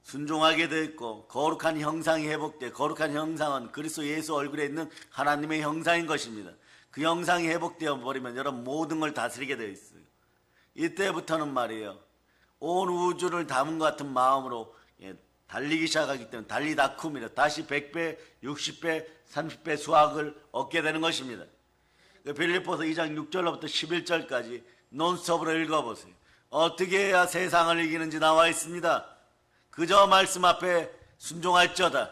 순종하게 되어 있고 거룩한 형상이 회복돼. 거룩한 형상은 그리스도 예수 얼굴에 있는 하나님의 형상인 것입니다. 그 형상이 회복되어 버리면 여러분 모든 걸 다스리게 되어 있어요. 이때부터는 말이에요. 온 우주를 담은 것 같은 마음으로 달리기 시작하기 때문에 달리다쿰이라 다시 100배, 60배, 30배 수확을 얻게 되는 것입니다. 빌립보서 2장 6절로부터 11절까지 논스톱으로 읽어보세요. 어떻게 해야 세상을 이기는지 나와 있습니다. 그저 말씀 앞에 순종할저다.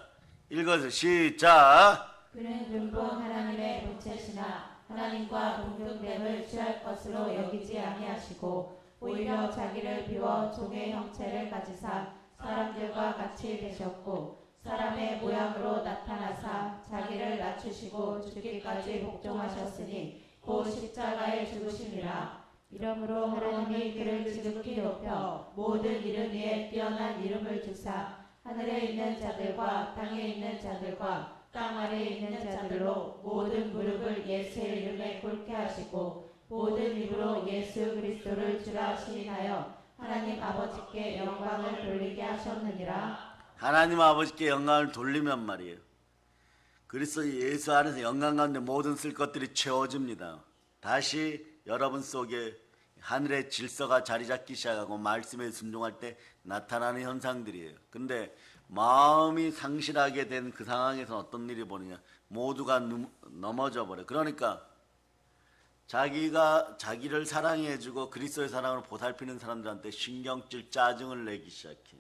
읽어서 시작. 그는 근본 하나님의 본체시나 하나님과 동등됨을 취할 것으로 여기지 아니하시고 오히려 자기를 비워 종의 형체를 가지사 사람들과 같이 되셨고 사람의 모양으로 나타나사 자기를 낮추시고 죽기까지 복종하셨으니 곧 십자가에 죽으심이라. 이러므로 하나님이 그를 지극히 높여 모든 이름 위에 뛰어난 이름을 주사 하늘에 있는 자들과 땅에 있는 자들과 땅 아래에 있는 자들로 모든 무릎을 예수의 이름에 꿇게 하시고 모든 입으로 예수 그리스도를 주라 시인하여 하나님 아버지께 영광을 돌리게 하셨느니라. 하나님 아버지께 영광을 돌리면 말이에요. 그리스도 예수 안에서 영광 가운데 모든 쓸 것들이 채워집니다. 다시 여러분 속에 하늘의 질서가 자리 잡기 시작하고 말씀에 순종할 때 나타나는 현상들이에요. 근데 마음이 상실하게 된 그 상황에서 어떤 일이 벌어지냐, 모두가 넘어져 버려. 그러니까 자기를 사랑해주고 그리스도의 사랑으로 보살피는 사람들한테 신경질, 짜증을 내기 시작해.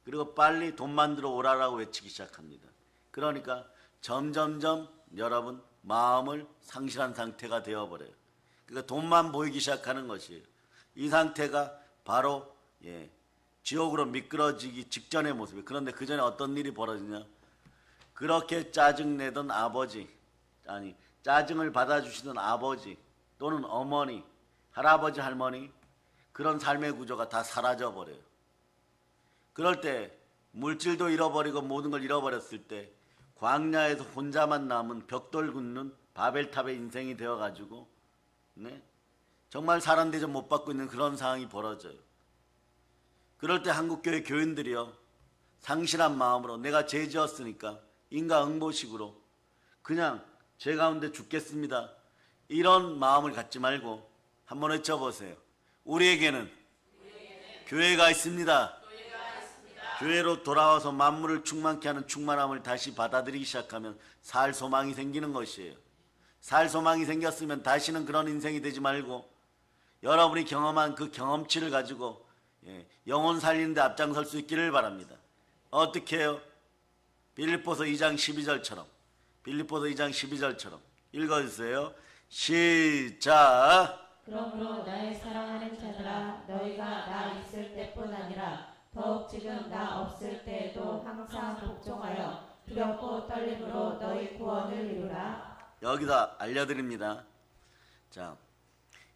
그리고 빨리 돈 만들어 오라라고 외치기 시작합니다. 그러니까 점점점 여러분 마음을 상실한 상태가 되어버려요. 그러니까 돈만 보이기 시작하는 것이에요. 이 상태가 바로 지옥으로 미끄러지기 직전의 모습이에요. 그런데 그 전에 어떤 일이 벌어지냐, 그렇게 짜증내던 아버지, 아니 짜증을 받아주시던 아버지 또는 어머니, 할아버지, 할머니, 그런 삶의 구조가 다 사라져버려요. 그럴 때 물질도 잃어버리고 모든 걸 잃어버렸을 때 광야에서 혼자만 남은 벽돌 긋는 바벨탑의 인생이 되어가지고 정말 사람 대접 못 받고 있는 그런 상황이 벌어져요. 그럴 때 한국교회 교인들이요, 상실한 마음으로 내가 죄 지었으니까 인과응보식으로 그냥 죄 가운데 죽겠습니다, 이런 마음을 갖지 말고 한번 외쳐보세요. 우리에게는 교회가 있습니다. 교회로 돌아와서 만물을 충만케 하는 충만함을 다시 받아들이기 시작하면 살 소망이 생기는 것이에요. 살 소망이 생겼으면 다시는 그런 인생이 되지 말고 여러분이 경험한 그 경험치를 가지고 영혼 살리는 데 앞장설 수 있기를 바랍니다. 어떻게 해요? 빌립보서 2장 12절처럼, 빌립보서 2장 12절처럼 읽어주세요. 시작. 그러므로 나의 사랑하는 자들아, 너희가 나 있을 때뿐 아니라 더욱 지금 나 없을 때에도 항상 복종하여 두렵고 떨림으로 너희 구원을 이루라. 여기서 알려드립니다. 자,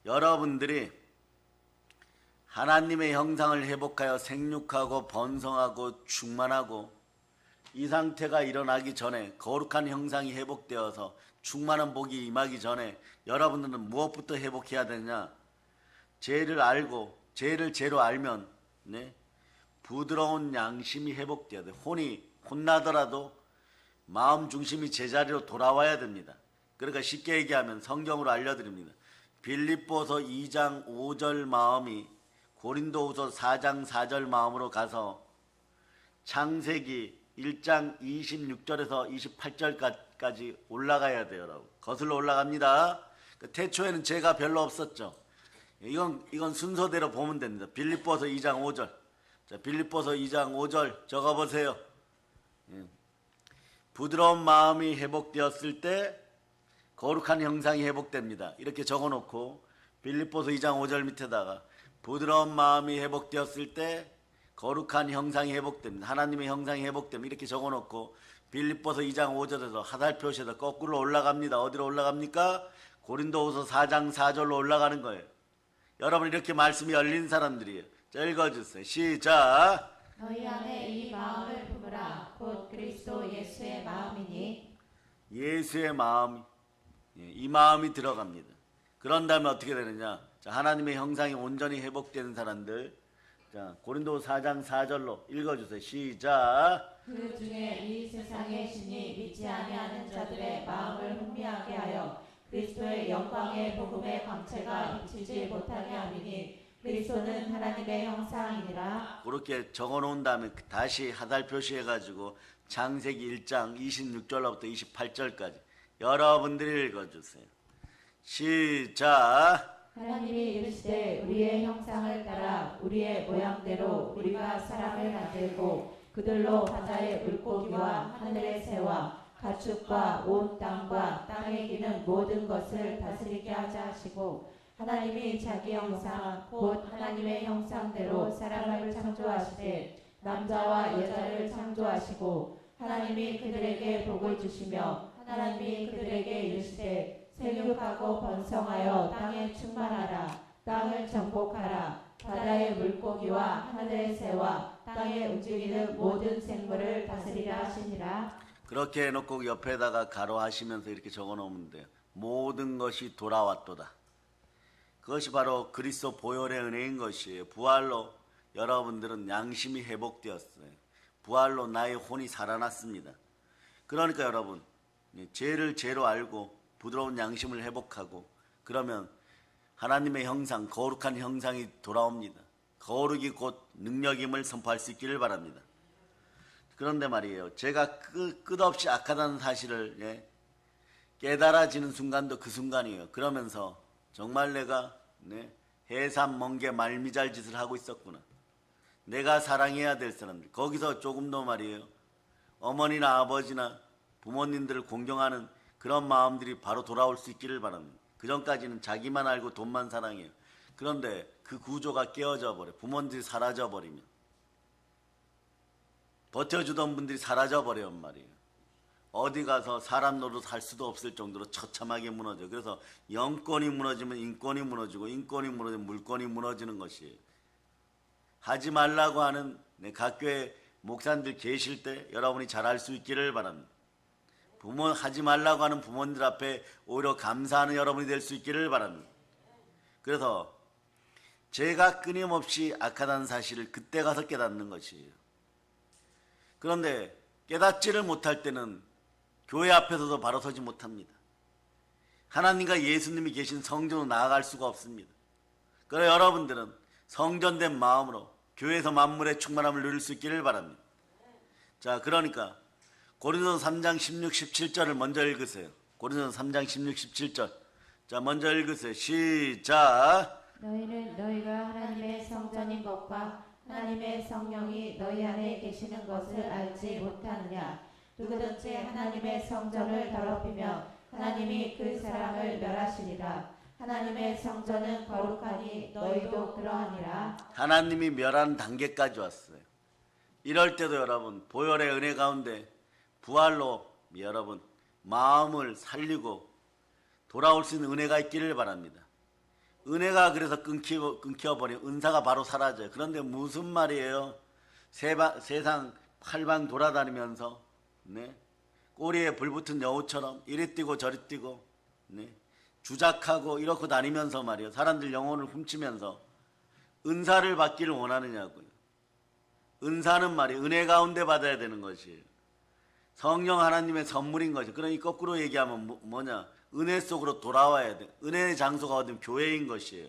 여러분들이 하나님의 형상을 회복하여 생육하고 번성하고 충만하고 이 상태가 일어나기 전에, 거룩한 형상이 회복되어서 충만한 복이 임하기 전에 여러분들은 무엇부터 회복해야 되냐? 죄를 알고, 죄를 죄로 알면 부드러운 양심이 회복돼야 돼. 혼나더라도 마음 중심이 제자리로 돌아와야 됩니다. 그러니까 쉽게 얘기하면 성경으로 알려드립니다. 빌립보서 2장 5절 마음이 고린도후서 4장 4절 마음으로 가서 창세기 1장 26절에서 28절까지 올라가야 돼요. 여러분, 거슬러 올라갑니다. 태초에는 죄가 별로 없었죠. 이건 순서대로 보면 됩니다. 빌립보서 2장 5절. 자, 빌립보서 2장 5절 적어보세요. 부드러운 마음이 회복되었을 때 거룩한 형상이 회복됩니다. 이렇게 적어놓고 빌립보서 2장 5절 밑에다가 부드러운 마음이 회복되었을 때 거룩한 형상이 회복됩니다. 하나님의 형상이 회복됩니다. 이렇게 적어놓고 빌립보서 2장 5절에서 하살표시에서 거꾸로 올라갑니다. 어디로 올라갑니까? 고린도후서 4장 4절로 올라가는 거예요. 여러분, 이렇게 말씀이 열린 사람들이에요. 자, 읽어주세요. 시작. 너희 안에 이 마음을 품으라. 곧 그리스도 예수의 마음이니. 예수의 마음, 이 마음이 들어갑니다. 그런 다음에 어떻게 되느냐? 자, 하나님의 형상이 온전히 회복되는 사람들. 자, 고린도서 4장 4절로 읽어주세요. 시작. 그 중에 이 세상의 신이 믿지 아니하는 자들의 마음을 흥미하게 하여 그리스도의 영광의 복음의 광채가 비치지 못하게 함이니 그리스도는 하나님의 형상이니라. 그렇게 적어놓은 다음에 다시 하달 표시해가지고 창세기 1장 26절로부터 28절까지 여러분들이 읽어주세요. 시작. 하나님이 이르시되 우리의 형상을 따라 우리의 모양대로 우리가 사람을 만들고 그들로 바다의 물고기와 하늘의 새와 가축과 온 땅과 땅에 기는 모든 것을 다스리게 하자 하시고, 하나님이 자기 형상 곧 하나님의 형상대로 사람을 창조하시되 남자와 여자를 창조하시고, 하나님이 그들에게 복을 주시며 하나님이 그들에게 이르시되 생육하고 번성하여 땅에 충만하라. 땅을 정복하라. 바다의 물고기와 하늘의 새와 땅에 움직이는 모든 생물을 다스리라 하시니라. 그렇게 해놓고 옆에다가 가로하시면서 이렇게 적어놓으면 돼요. 모든 것이 돌아왔도다. 그것이 바로 그리스도 보혈의 은혜인 것이에요. 부활로 여러분들은 양심이 회복되었어요. 부활로 나의 혼이 살아났습니다. 그러니까 여러분, 죄를 죄로 알고 부드러운 양심을 회복하고 그러면 하나님의 형상, 거룩한 형상이 돌아옵니다. 거룩이 곧 능력임을 선포할 수 있기를 바랍니다. 그런데 말이에요. 제가 끝없이 악하다는 사실을 깨달아지는 순간도 그 순간이에요. 그러면서 정말 내가 해삼 멍게 말미잘 짓을 하고 있었구나. 내가 사랑해야 될 사람들. 거기서 조금 더 말이에요. 어머니나 아버지나 부모님들을 공경하는 그런 마음들이 바로 돌아올 수 있기를 바랍니다. 그 전까지는 자기만 알고 돈만 사랑해요. 그런데 그 구조가 깨어져 버려. 부모님들이 사라져 버리면 버텨주던 분들이 사라져 버려요 말이에요. 어디 가서 사람 노릇 할 수도 없을 정도로 처참하게 무너져. 그래서 영권이 무너지면 인권이 무너지고 인권이 무너지면 물권이 무너지는 것이에요. 하지 말라고 하는 각 교회 목사님들 계실 때 여러분이 잘 알 수 있기를 바랍니다. 부모 하지 말라고 하는 부모님들 앞에 오히려 감사하는 여러분이 될 수 있기를 바랍니다. 그래서 제가 끊임없이 악하다는 사실을 그때 가서 깨닫는 것이에요. 그런데 깨닫지를 못할 때는 교회 앞에서도 바로 서지 못합니다. 하나님과 예수님이 계신 성전으로 나아갈 수가 없습니다. 그래서 여러분들은 성전된 마음으로 교회에서 만물의 충만함을 누릴 수 있기를 바랍니다. 자, 그러니까 고린도서 3장 16, 17절을 먼저 읽으세요. 고린도서 3장 16, 17절. 자, 먼저 읽으세요. 시작. 너희는 너희가 하나님의 성전인 것과 하나님의 성령이 너희 안에 계시는 것을 알지 못하느냐. 누구든지 하나님의 성전을 더럽히며 하나님이 그 사람을 멸하시리라. 하나님의 성전은 거룩하니 너희도 그러하니라. 하나님이 멸하는 단계까지 왔어요. 이럴 때도 여러분 보혈의 은혜 가운데 부활로 여러분 마음을 살리고 돌아올 수 있는 은혜가 있기를 바랍니다. 은혜가 그래서 끊겨버리면 은사가 바로 사라져요. 그런데 무슨 말이에요? 세상 팔방 돌아다니면서 꼬리에 불붙은 여우처럼 이리 뛰고 저리 뛰고 주작하고 이렇게 다니면서 말이에요. 사람들 영혼을 훔치면서 은사를 받기를 원하느냐고요. 은사는 말이에요. 은혜 가운데 받아야 되는 것이에요. 성령 하나님의 선물인 것이에요. 그러니 거꾸로 얘기하면 뭐냐? 은혜 속으로 돌아와야 돼. 은혜의 장소가 어디면 교회인 것이에요.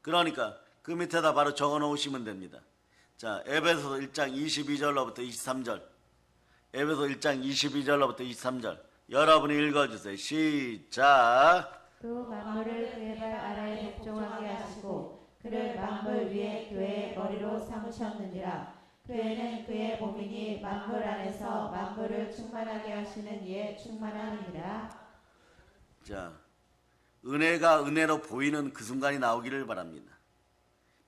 그러니까 그 밑에다 바로 적어 놓으시면 됩니다. 자, 에베소서 1장 22절로부터 23절. 에베소 1장 22절로부터 23절. 여러분이 읽어주세요. 시작. 또 만물을 그의 발 아래에 복종하게 하시고 그를 만물 위에 교회의 머리로 삼으셨느니라. 교회는 그의 몸이니 만물 안에서 만물을 충만하게 하시는 이의 충만함이니라. 자, 은혜가 은혜로 보이는 그 순간이 나오기를 바랍니다.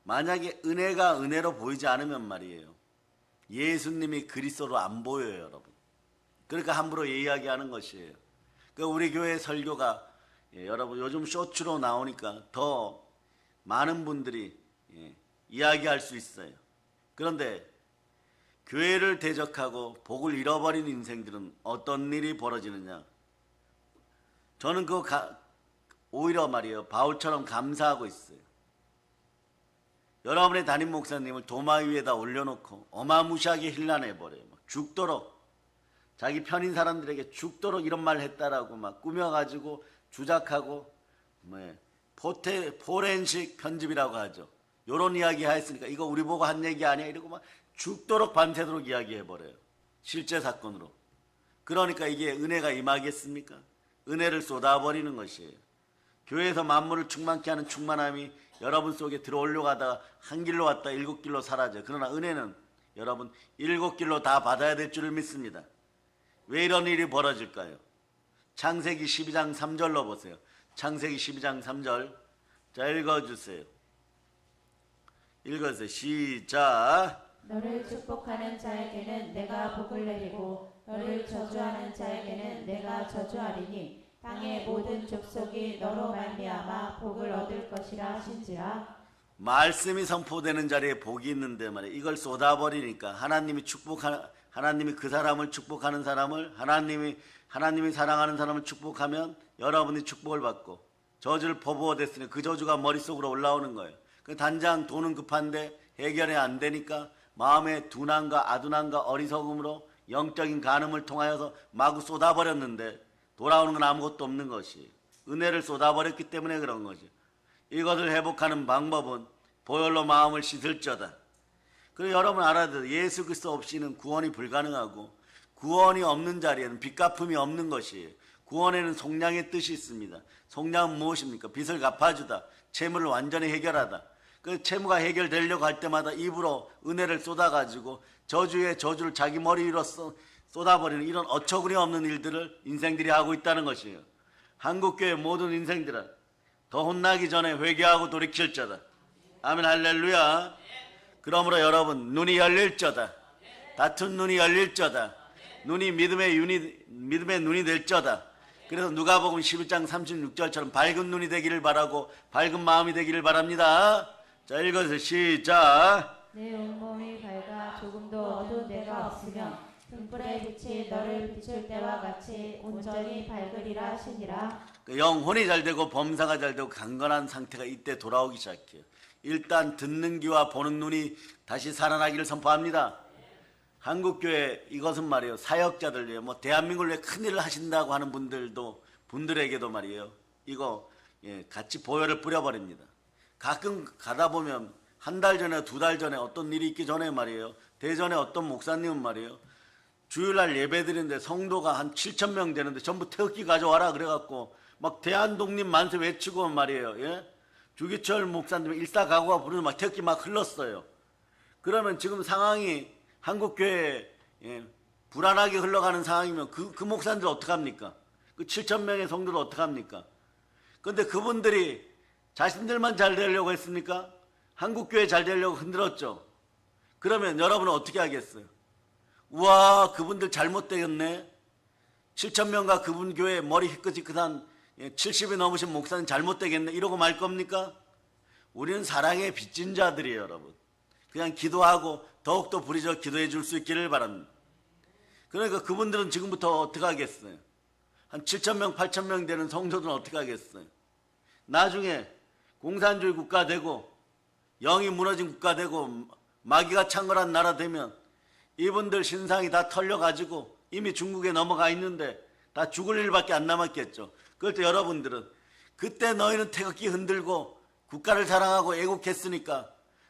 만약에 은혜가 은혜로 보이지 않으면 말이에요. 예수님이 그리스도로 안 보여요, 여러분. 그러니까 함부로 이야기하는 것이에요. 그러니까 우리 교회 설교가 여러분 요즘 쇼츠로 나오니까 더 많은 분들이 이야기할 수 있어요. 그런데 교회를 대적하고 복을 잃어버린 인생들은 어떤 일이 벌어지느냐? 저는 오히려 말이에요. 바울처럼 감사하고 있어요. 여러분의 담임 목사님을 도마 위에다 올려놓고 어마무시하게 힐난해버려요. 죽도록 자기 편인 사람들에게 죽도록 이런 말 했다라고 막 꾸며가지고 주작하고 포렌식 편집이라고 하죠. 요런 이야기 했으니까 이거 우리 보고 한 얘기 아니야 이러고 막 죽도록 밤새도록 이야기해버려요. 실제 사건으로. 그러니까 이게 은혜가 임하겠습니까? 은혜를 쏟아버리는 것이에요. 교회에서 만물을 충만케 하는 충만함이 여러분 속에 들어오려고 하다가 한 길로 왔다 7길로 사라져요. 그러나 은혜는 여러분 7길로 다 받아야 될 줄을 믿습니다. 왜 이런 일이 벌어질까요? 창세기 12장 3절로 보세요. 창세기 12장 3절. 자, 읽어주세요. 읽어주세요. 시작. 너를 축복하는 자에게는 내가 복을 내리고 너를 저주하는 자에게는 내가 저주하리니 땅의 모든 족속이 너로 말미암아 복을 얻을 것이라 하신지라. 말씀이 선포되는 자리에 복이 있는데 말이에요. 이걸 쏟아버리니까 하나님이 그 사람을 축복하는 사람을 하나님이 사랑하는 사람을 축복하면 여러분이 축복을 받고 저주를 퍼부어댔으니 그 저주가 머릿속으로 올라오는 거예요. 그 단장 돈은 급한데 해결이 안 되니까 마음의 둔함과 아둔함과 어리석음으로 영적인 간음을 통하여서 마구 쏟아버렸는데 돌아오는 건 아무것도 없는 것이 은혜를 쏟아버렸기 때문에 그런 거죠. 이것을 회복하는 방법은 보혈로 마음을 씻을저다. 그리고 여러분 알아야 돼요. 예수 그리스도 없이는 구원이 불가능하고 구원이 없는 자리에는 빚갚음이 없는 것이에요. 구원에는 속량의 뜻이 있습니다. 속량은 무엇입니까? 빚을 갚아주다. 채무를 완전히 해결하다. 그 채무가 해결되려고 할 때마다 입으로 은혜를 쏟아가지고 저주의 저주를 자기 머리 위로 쏟아버리는 이런 어처구니 없는 일들을 인생들이 하고 있다는 것이에요. 한국교회 모든 인생들은 더 혼나기 전에 회개하고 돌이킬저다. 아멘 할렐루야. 그러므로 여러분 눈이 열릴저다. 다툰 눈이 열릴저다. 눈이 믿음의 눈이 될저다. 그래서 누가복음 11장 36절처럼 밝은 눈이 되기를 바라고 밝은 마음이 되기를 바랍니다. 자, 읽어서 시작. 내 온몸이 밝아 조금도 어두운 데가 없으며 등불의 빛이 너를 비출 때와 같이 온전히 밝으리라 하시니라. 영혼이 잘 되고 범사가 잘 되고 강건한 상태가 이때 돌아오기 시작해요. 일단 듣는 귀와 보는 눈이 다시 살아나기를 선포합니다. 한국교회 이것은 말이에요. 사역자들, 대한민국을 위해 큰일을 하신다고 하는 분들에게도 말이에요. 이거 같이 보혈을 뿌려버립니다. 가끔 가다 보면 한 달 전에 두 달 전에 어떤 일이 있기 전에 말이에요. 대전에 어떤 목사님은 말이에요. 주일날 예배 드리는데 성도가 한 7,000명 되는데 전부 태극기 가져와라 그래갖고 막 대한독립 만세 외치고 말이에요. 예? 주기철 목사님 일사각오가 부르는 막 태극기 막 흘렀어요. 그러면 지금 상황이 한국교회에 불안하게 흘러가는 상황이면 그 목사님들 어떡합니까? 그 7,000명의 성도들 어떡합니까? 그런데 그분들이 자신들만 잘 되려고 했습니까? 한국교회 잘 되려고 흔들었죠. 그러면 여러분은 어떻게 하겠어요? 우와, 그분들 잘못되었네. 7,000명과 그분 교회 머리 희끗희끗한 70이 넘으신 목사님 잘못되겠네. 이러고 말 겁니까? 우리는 사랑의 빚진 자들이에요, 여러분. 그냥 기도하고 더욱더 부리져 기도해 줄 수 있기를 바랍니다. 그러니까 그분들은 지금부터 어떻게 하겠어요? 한 7,000명, 8,000명 되는 성도들은 어떻게 하겠어요? 나중에 공산주의 국가 되고 영이 무너진 국가 되고 마귀가 창궐한 나라 되면 이분들 신상이 다 털려가지고 이미 중국에 넘어가 있는데 다 죽을 일밖에 안 남았겠죠. 그럴 때 여러분들은 그때 너희는 태극기 흔들고 국가를 사랑하고 애국했으니까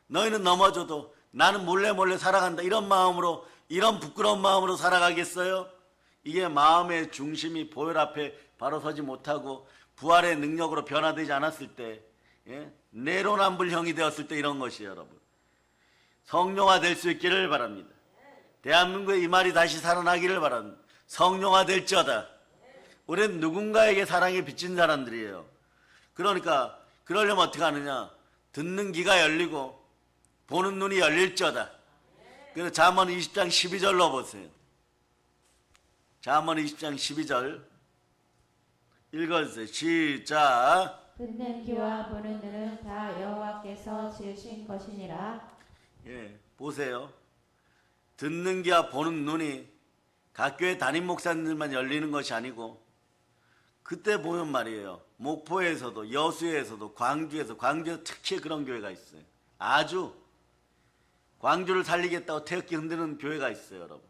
너희는 넘어져도 나는 몰래 살아간다 이런 마음으로, 이런 부끄러운 마음으로 살아가겠어요? 이게 마음의 중심이 보혈 앞에 바로 서지 못하고 부활의 능력으로 변화되지 않았을 때, 내로남불형이 되었을 때 이런 것이에요, 여러분. 성령화 될 수 있기를 바랍니다. 대한민국에 이 말이 다시 살아나기를 바랍니다. 성령화 될지어다. 우리는 누군가에게 사랑에 비친 사람들이에요. 그러니까 그러려면 어떻게 하느냐? 듣는 귀가 열리고 보는 눈이 열릴지어다. 그래서 잠언 20장 12절로 보세요. 잠언 20장 12절 읽어주세요. 시작. 듣는 귀와 보는 눈은 다 여호와께서 지으신 것이니라. 보세요. 듣는 귀와 보는 눈이 각 교회 담임 목사님들만 열리는 것이 아니고 그때 보면 말이에요. 목포에서도 여수에서도 광주에서 특히 그런 교회가 있어요. 아주 광주를 살리겠다고 태극기 흔드는 교회가 있어요, 여러분.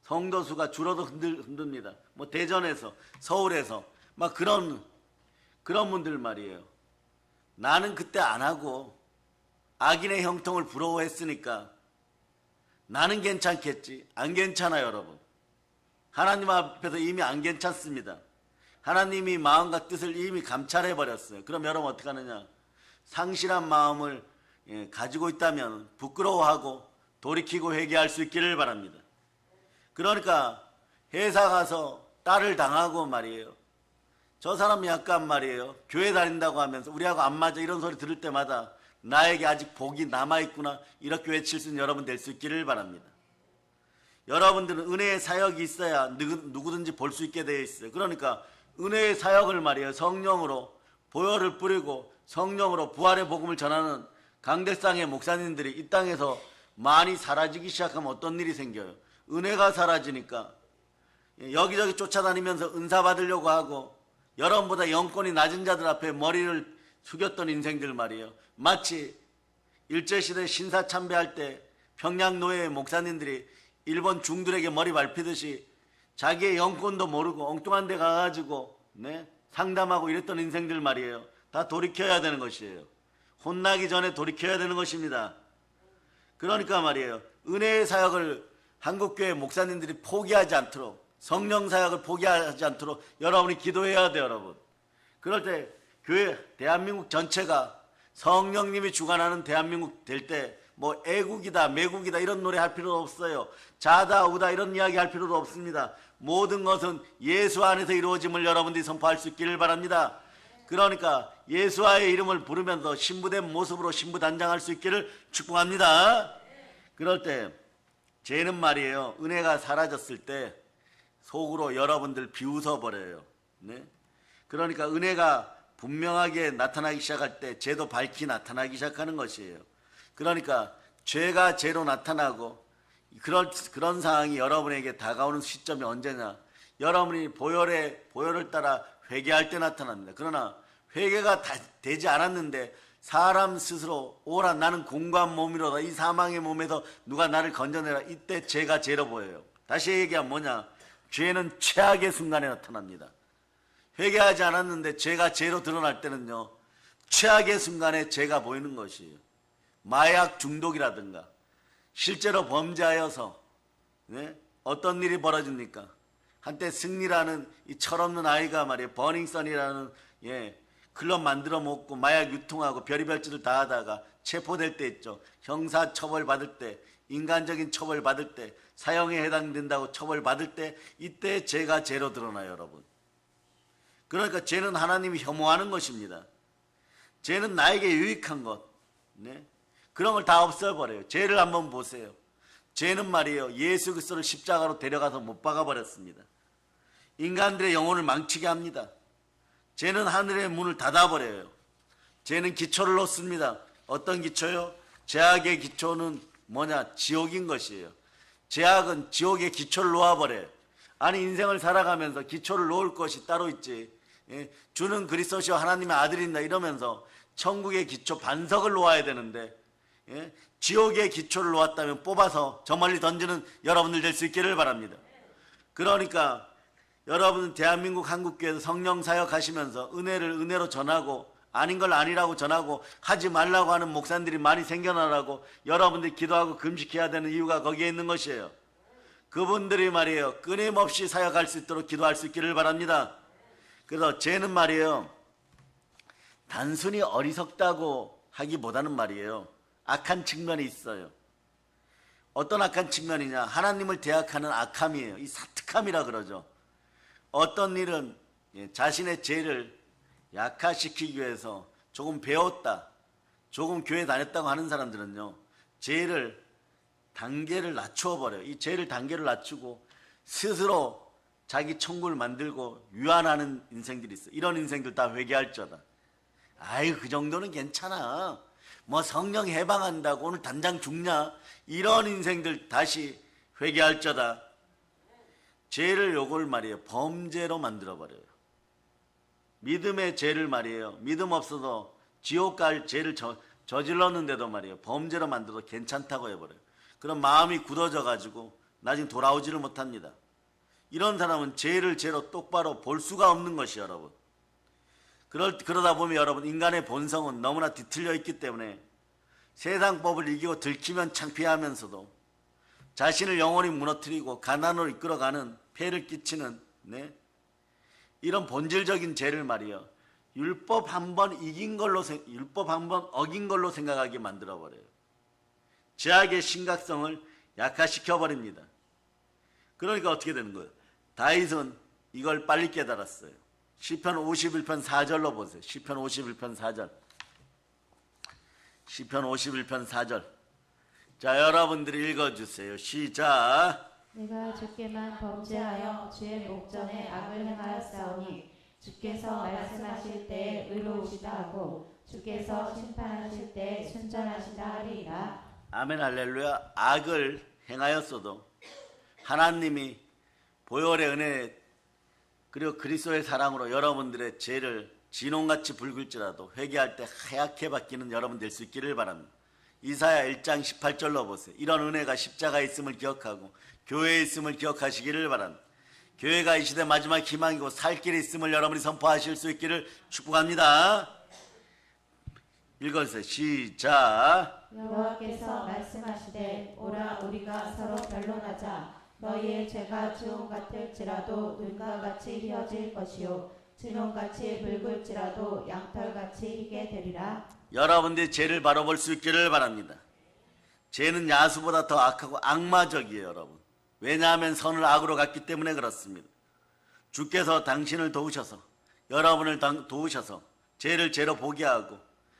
성도 수가 줄어도 흔듭니다. 대전에서 서울에서 막 그런 분들 말이에요. 나는 그때 안 하고 악인의 형통을 부러워했으니까 나는 괜찮겠지. 안 괜찮아요, 여러분. 하나님 앞에서 이미 안 괜찮습니다. 하나님이 마음과 뜻을 이미 감찰해버렸어요. 그럼 여러분 어떻게 하느냐? 상실한 마음을 가지고 있다면 부끄러워하고 돌이키고 회개할 수 있기를 바랍니다. 그러니까 회사 가서 딸을 당하고 말이에요. 저 사람이 약간 말이에요. 교회 다닌다고 하면서 우리하고 안 맞아 이런 소리 들을 때마다 나에게 아직 복이 남아있구나 이렇게 외칠 수 있는 여러분 될 수 있기를 바랍니다. 여러분들은 은혜의 사역이 있어야 누구든지 볼 수 있게 되어 있어요. 그러니까 은혜의 사역을 말이에요. 성령으로 보혈을 뿌리고 성령으로 부활의 복음을 전하는 강대상의 목사님들이 이 땅에서 많이 사라지기 시작하면 어떤 일이 생겨요? 은혜가 사라지니까 여기저기 쫓아다니면서 은사 받으려고 하고 여러분보다 영권이 낮은 자들 앞에 머리를 숙였던 인생들 말이에요. 마치 일제시대 신사참배할 때 평양노예의 목사님들이 일본 중들에게 머리 밟히듯이 자기의 영권도 모르고 엉뚱한 데 가가지고 상담하고 이랬던 인생들 말이에요. 다 돌이켜야 되는 것이에요. 혼나기 전에 돌이켜야 되는 것입니다. 그러니까 말이에요. 은혜의 사역을 한국교회 목사님들이 포기하지 않도록, 성령 사역을 포기하지 않도록 여러분이 기도해야 돼요, 여러분. 그럴 때 교회 대한민국 전체가 성령님이 주관하는 대한민국 될 때 뭐 애국이다 매국이다 이런 노래 할 필요도 없어요. 자다 우다 이런 이야기 할 필요도 없습니다. 모든 것은 예수 안에서 이루어짐을 여러분들이 선포할 수 있기를 바랍니다. 그러니까 예수와의 이름을 부르면서 신부된 모습으로 신부단장할 수 있기를 축복합니다. 그럴 때 죄는 말이에요. 은혜가 사라졌을 때 속으로 여러분들 비웃어버려요. 그러니까 은혜가 분명하게 나타나기 시작할 때 죄도 밝히 나타나기 시작하는 것이에요. 그러니까 죄가 죄로 나타나고 그런 상황이 여러분에게 다가오는 시점이 언제냐? 여러분이 보혈을 따라 회개할 때 나타납니다. 그러나 회개가 되지 않았는데 사람 스스로 오라 나는 공고한 몸이로다 이 사망의 몸에서 누가 나를 건져내라 이때 죄가 죄로 보여요. 다시 얘기하면 뭐냐? 죄는 최악의 순간에 나타납니다. 회개하지 않았는데 죄가 죄로 드러날 때는요, 최악의 순간에 죄가 보이는 것이에요. 마약 중독이라든가 실제로 범죄하여서 어떤 일이 벌어집니까? 한때 승리라는 이 철없는 아이가 말이에요. 버닝썬이라는 클럽 만들어 먹고 마약 유통하고 별의별 짓을 다 하다가 체포될 때 있죠. 형사 처벌 받을 때, 인간적인 처벌 받을 때, 사형에 해당된다고 처벌 받을 때 이때 죄가 죄로 드러나요, 여러분. 그러니까 죄는 하나님이 혐오하는 것입니다. 죄는 나에게 유익한 것, 그런 걸 다 없애버려요. 죄를 한번 보세요. 죄는 말이에요. 예수 그리스도를 십자가로 데려가서 못 박아버렸습니다. 인간들의 영혼을 망치게 합니다. 죄는 하늘의 문을 닫아버려요. 죄는 기초를 놓습니다. 어떤 기초요? 죄악의 기초는 뭐냐? 지옥인 것이에요. 죄악은 지옥의 기초를 놓아버려요. 아니 인생을 살아가면서 기초를 놓을 것이 따로 있지. 주는 그리스도시요 하나님의 아들이다 이러면서 천국의 기초 반석을 놓아야 되는데 지옥의 기초를 놓았다면 뽑아서 저 멀리 던지는 여러분들 될 수 있기를 바랍니다. 그러니까 여러분 대한민국 한국교회에서 성령 사역하시면서 은혜를 은혜로 전하고 아닌 걸 아니라고 전하고 하지 말라고 하는 목사님들이 많이 생겨나라고 여러분들이 기도하고 금식해야 되는 이유가 거기에 있는 것이에요. 그분들이 말이에요. 끊임없이 사역할 수 있도록 기도할 수 있기를 바랍니다. 그래서 죄는 말이에요. 단순히 어리석다고 하기보다는 말이에요. 악한 측면이 있어요. 어떤 악한 측면이냐? 하나님을 대악하는 악함이에요. 이 사특함이라 그러죠. 어떤 일은 자신의 죄를 약화시키기 위해서 조금 배웠다, 조금 교회 다녔다고 하는 사람들은요, 죄를 단계를 낮추어 버려요. 이 죄를 단계를 낮추고 스스로 자기 천국을 만들고 유한하는 인생들이 있어요. 이런 인생들 다 회개할지어다. 아유, 그 정도는 괜찮아. 뭐 성령 해방한다고 오늘 당장 죽냐? 이런 인생들 다시 회개할지어다. 죄를 요걸 말이에요. 범죄로 만들어버려요. 믿음의 죄를 말이에요. 믿음 없어서 지옥 갈 죄를 저질렀는데도 말이에요. 범죄로 만들어도 괜찮다고 해버려요. 그럼 마음이 굳어져 가지고 나중에 돌아오지를 못합니다. 이런 사람은 죄를 죄로 똑바로 볼 수가 없는 것이에요, 여러분. 그러다 보면 여러분 인간의 본성은 너무나 뒤틀려 있기 때문에 세상 법을 이기고 들키면 창피하면서도 자신을 영원히 무너뜨리고 가난으로 이끌어가는 폐를 끼치는 이런 본질적인 죄를 말이에요. 율법 한 번 어긴 걸로 생각하게 만들어버려요. 죄악의 심각성을 약화시켜버립니다. 그러니까 어떻게 되는 거예요? 다윗은 이걸 빨리 깨달았어요. 시편 51편 4절로 보세요. 시편 51편 4절. 시편 51편 4절. 자, 여러분들이 읽어주세요. 시작. 내가 주께만 범죄하여 주의 목전에 악을 행하였사오니 주께서 말씀하실 때에 의로우시다 하고 주께서 심판하실 때에 순전하시다 하리이다. 아멘 할렐루야. 악을 행하였어도 하나님이 보혈의 은혜 그리고 그리스도의 사랑으로 여러분들의 죄를 진홍같이 붉을지라도 회개할 때 하얗게 바뀌는 여러분 될 수 있기를 바랍니다. 이사야 1장 18절로 보세요. 이런 은혜가 십자가에 있음을 기억하고 교회에 있음을 기억하시기를 바랍니다. 교회가 이 시대 마지막 희망이고 살 길이 있음을 여러분이 선포하실 수 있기를 축복합니다. 읽어주세요. 시작. 여호와께서 말씀하시되 오라 우리가 서로 변론하자. 너희의 죄가 주홍 같을지라도 눈과 같이 휘어질 것이요 진홍같이 붉을지라도 양털같이 희게 되리라. 여러분들이 죄를 바로 볼 수 있기를 바랍니다. 죄는 야수보다 더 악하고 악마적이에요, 여러분. 왜냐하면 선을 악으로 갔기 때문에 그렇습니다. 주께서 당신을 도우셔서, 여러분을 도우셔서 죄를 죄로 보게 하고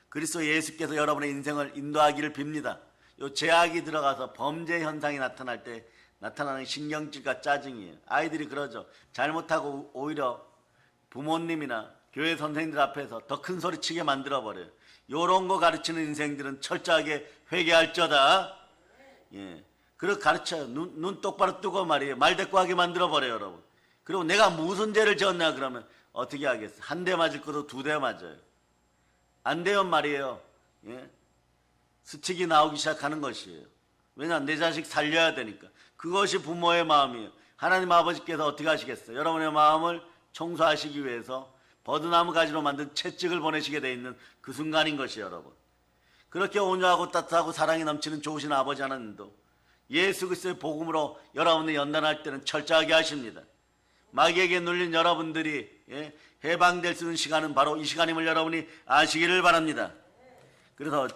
그리스도 예수께서 여러분의 인생을 인도하기를 빕니다. 요 죄악이 들어가서 범죄 현상이 나타날 때 나타나는 신경질과 짜증이에요. 아이들이 그러죠. 잘못하고 오히려 부모님이나 교회 선생님들 앞에서 더 큰 소리 치게 만들어버려요. 요런 거 가르치는 인생들은 철저하게 회개할저다. 예. 그렇게 가르쳐요. 눈 똑바로 뜨고 말이에요. 말대꾸하게 만들어버려요, 여러분. 그리고 내가 무슨 죄를 지었나 그러면 어떻게 하겠어? 한 대 맞을 것도 2대 맞아요. 안 되면 말이에요. 예. 스틱이 나오기 시작하는 것이에요. 왜냐하면 내 자식 살려야 되니까. 그것이 부모의 마음이에요. 하나님 아버지께서 어떻게 하시겠어요? 여러분의 마음을 청소하시기 위해서 버드나무 가지로 만든 채찍을 보내시게 돼 있는 그 순간인 것이에요, 여러분. 그렇게 온유하고 따뜻하고 사랑이 넘치는 좋으신 아버지 하나님도 예수 그리스도의 복음으로 여러분을 연단할 때는 철저하게 하십니다. 마귀에게 눌린 여러분들이 해방될 수 있는 시간은 바로 이 시간임을 여러분이 아시기를 바랍니다. 그래서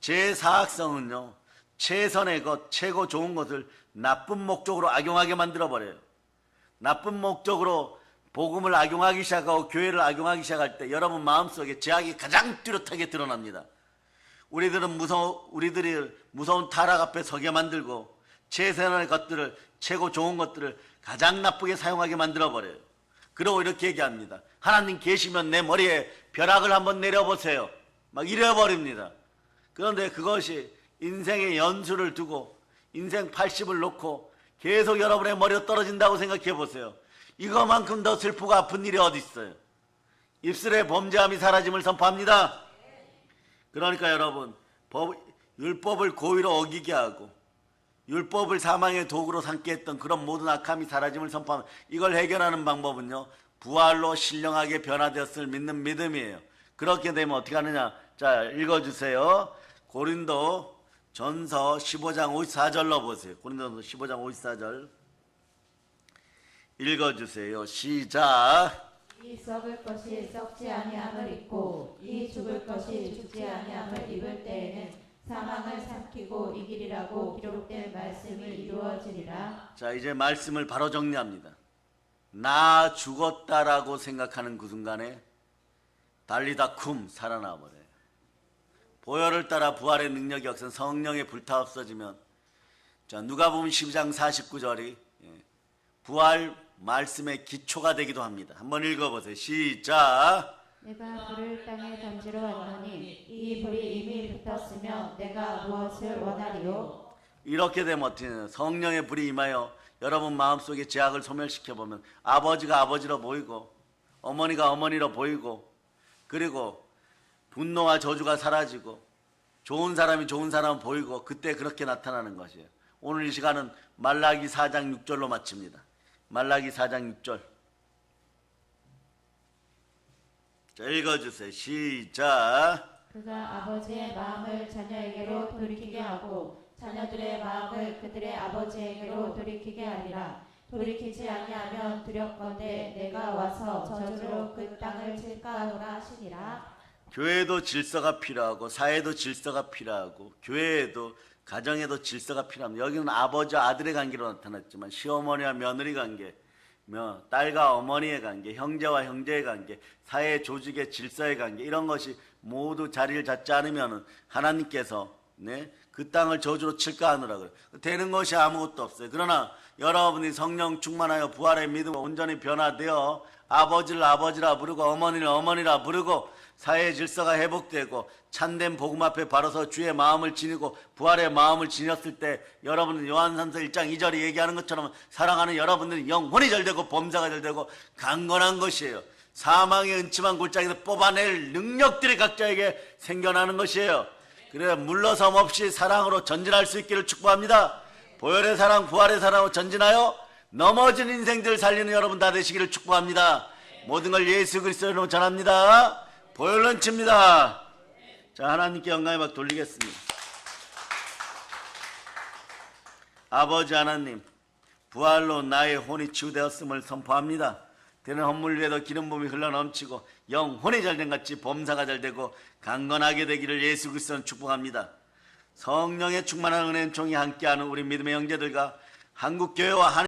제 사악성은요, 최선의 것, 최고 좋은 것을 나쁜 목적으로 악용하게 만들어버려요. 나쁜 목적으로 복음을 악용하기 시작하고 교회를 악용하기 시작할 때 여러분 마음속에 죄악이 가장 뚜렷하게 드러납니다. 우리들이 무서운 타락 앞에 서게 만들고 최선의 것들을, 최고 좋은 것들을 가장 나쁘게 사용하게 만들어버려요. 그리고 이렇게 얘기합니다. 하나님 계시면 내 머리에 벼락을 한번 내려보세요. 막 이래버립니다. 그런데 그것이 인생의 연수를 두고 인생 80을 놓고 계속 여러분의 머리가 떨어진다고 생각해 보세요. 이거만큼 더 슬프고 아픈 일이 어디 있어요? 입술의 범죄함이 사라짐을 선포합니다. 그러니까 여러분, 율법을 고의로 어기게 하고 율법을 사망의 도구로 삼게 했던 그런 모든 악함이 사라짐을 선포합니다. 이걸 해결하는 방법은요, 부활로 신령하게 변화되었을 믿는 믿음이에요. 그렇게 되면 어떻게 하느냐? 자, 읽어주세요. 고린도 전서 15장 54절로 보세요. 고린도전서 15장 54절 읽어주세요. 시작. 이 썩을 것이 썩지 아니함을 입고 이 죽을 것이 죽지 아니함을 입을 때에는 사망을 삼키고 이기리라고 기록된 말씀이 이루어지리라. 자, 이제 말씀을 바로 정리합니다. 나 죽었다라고 생각하는 그 순간에 달리다 쿰 살아나버려요. 보혈을 따라 부활의 능력이 없어 성령의 불타 없어지면, 자, 누가복음 12장 49절이 부활 말씀의 기초가 되기도 합니다. 한번 읽어보세요. 시작. 내가 불을 땅에 던지러 왔노니 이 불이 이미 붙었으며 내가 무엇을 원하리요? 이렇게 되면 어떻게 되나요? 성령의 불이 임하여 여러분 마음속에 죄악을 소멸시켜보면 아버지가 아버지로 보이고 어머니가 어머니로 보이고, 그리고 분노와 저주가 사라지고 좋은 사람이 좋은 사람 보이고, 그때 그렇게 나타나는 것이에요. 오늘 이 시간은 말라기 4장 6절로 마칩니다. 말라기 4장 6절. 자, 읽어주세요. 시작. 그가 아버지의 마음을 자녀에게로 돌이키게 하고 자녀들의 마음을 그들의 아버지에게로 돌이키게 하리라. 돌이키지 아니하면 두렵건대 내가 와서 저주로 그 땅을 칠까 하노라 하시니라. 교회도 질서가 필요하고 사회도 질서가 필요하고 교회에도 가정에도 질서가 필요합니다. 여기는 아버지와 아들의 관계로 나타났지만 시어머니와 며느리 관계, 딸과 어머니의 관계, 형제와 형제의 관계, 사회 조직의 질서의 관계, 이런 것이 모두 자리를 잡지 않으면 하나님께서 그 땅을 저주로 칠까 하느라고요. 되는 것이 아무것도 없어요. 그러나 여러분이 성령 충만하여 부활의 믿음으로 온전히 변화되어 아버지를 아버지라 부르고 어머니를 어머니라 부르고 사회의 질서가 회복되고 참된 복음 앞에 바로서 주의 마음을 지니고 부활의 마음을 지녔을 때 여러분은 요한산서 1장 2절이 얘기하는 것처럼 사랑하는 여러분들이 영혼이 절되고 범사가 절되고 강건한 것이에요. 사망의 은침한 골짜기에서 뽑아낼 능력들이 각자에게 생겨나는 것이에요. 그래 물러섬 없이 사랑으로 전진할 수 있기를 축복합니다. 보혈의 사랑, 부활의 사랑으로 전진하여 넘어진 인생들 살리는 여러분 다 되시기를 축복합니다. 모든 걸 예수 그리스도로 전합니다. 보혈 넘칩니다. 자, 하나님께 영광의 박 돌리겠습니다. 아버지 하나님, 부활로 나의 혼이 치유되었음을 선포합니다. 되는 헌물 위에도 기름 부음이 흘러넘치고 영혼이 잘된 같이 범사가 잘되고 강건하게 되기를 예수 그리스도는 축복합니다. 성령의 충만한 은혜는 종이 함께하는 우리 믿음의 형제들과 한국교회와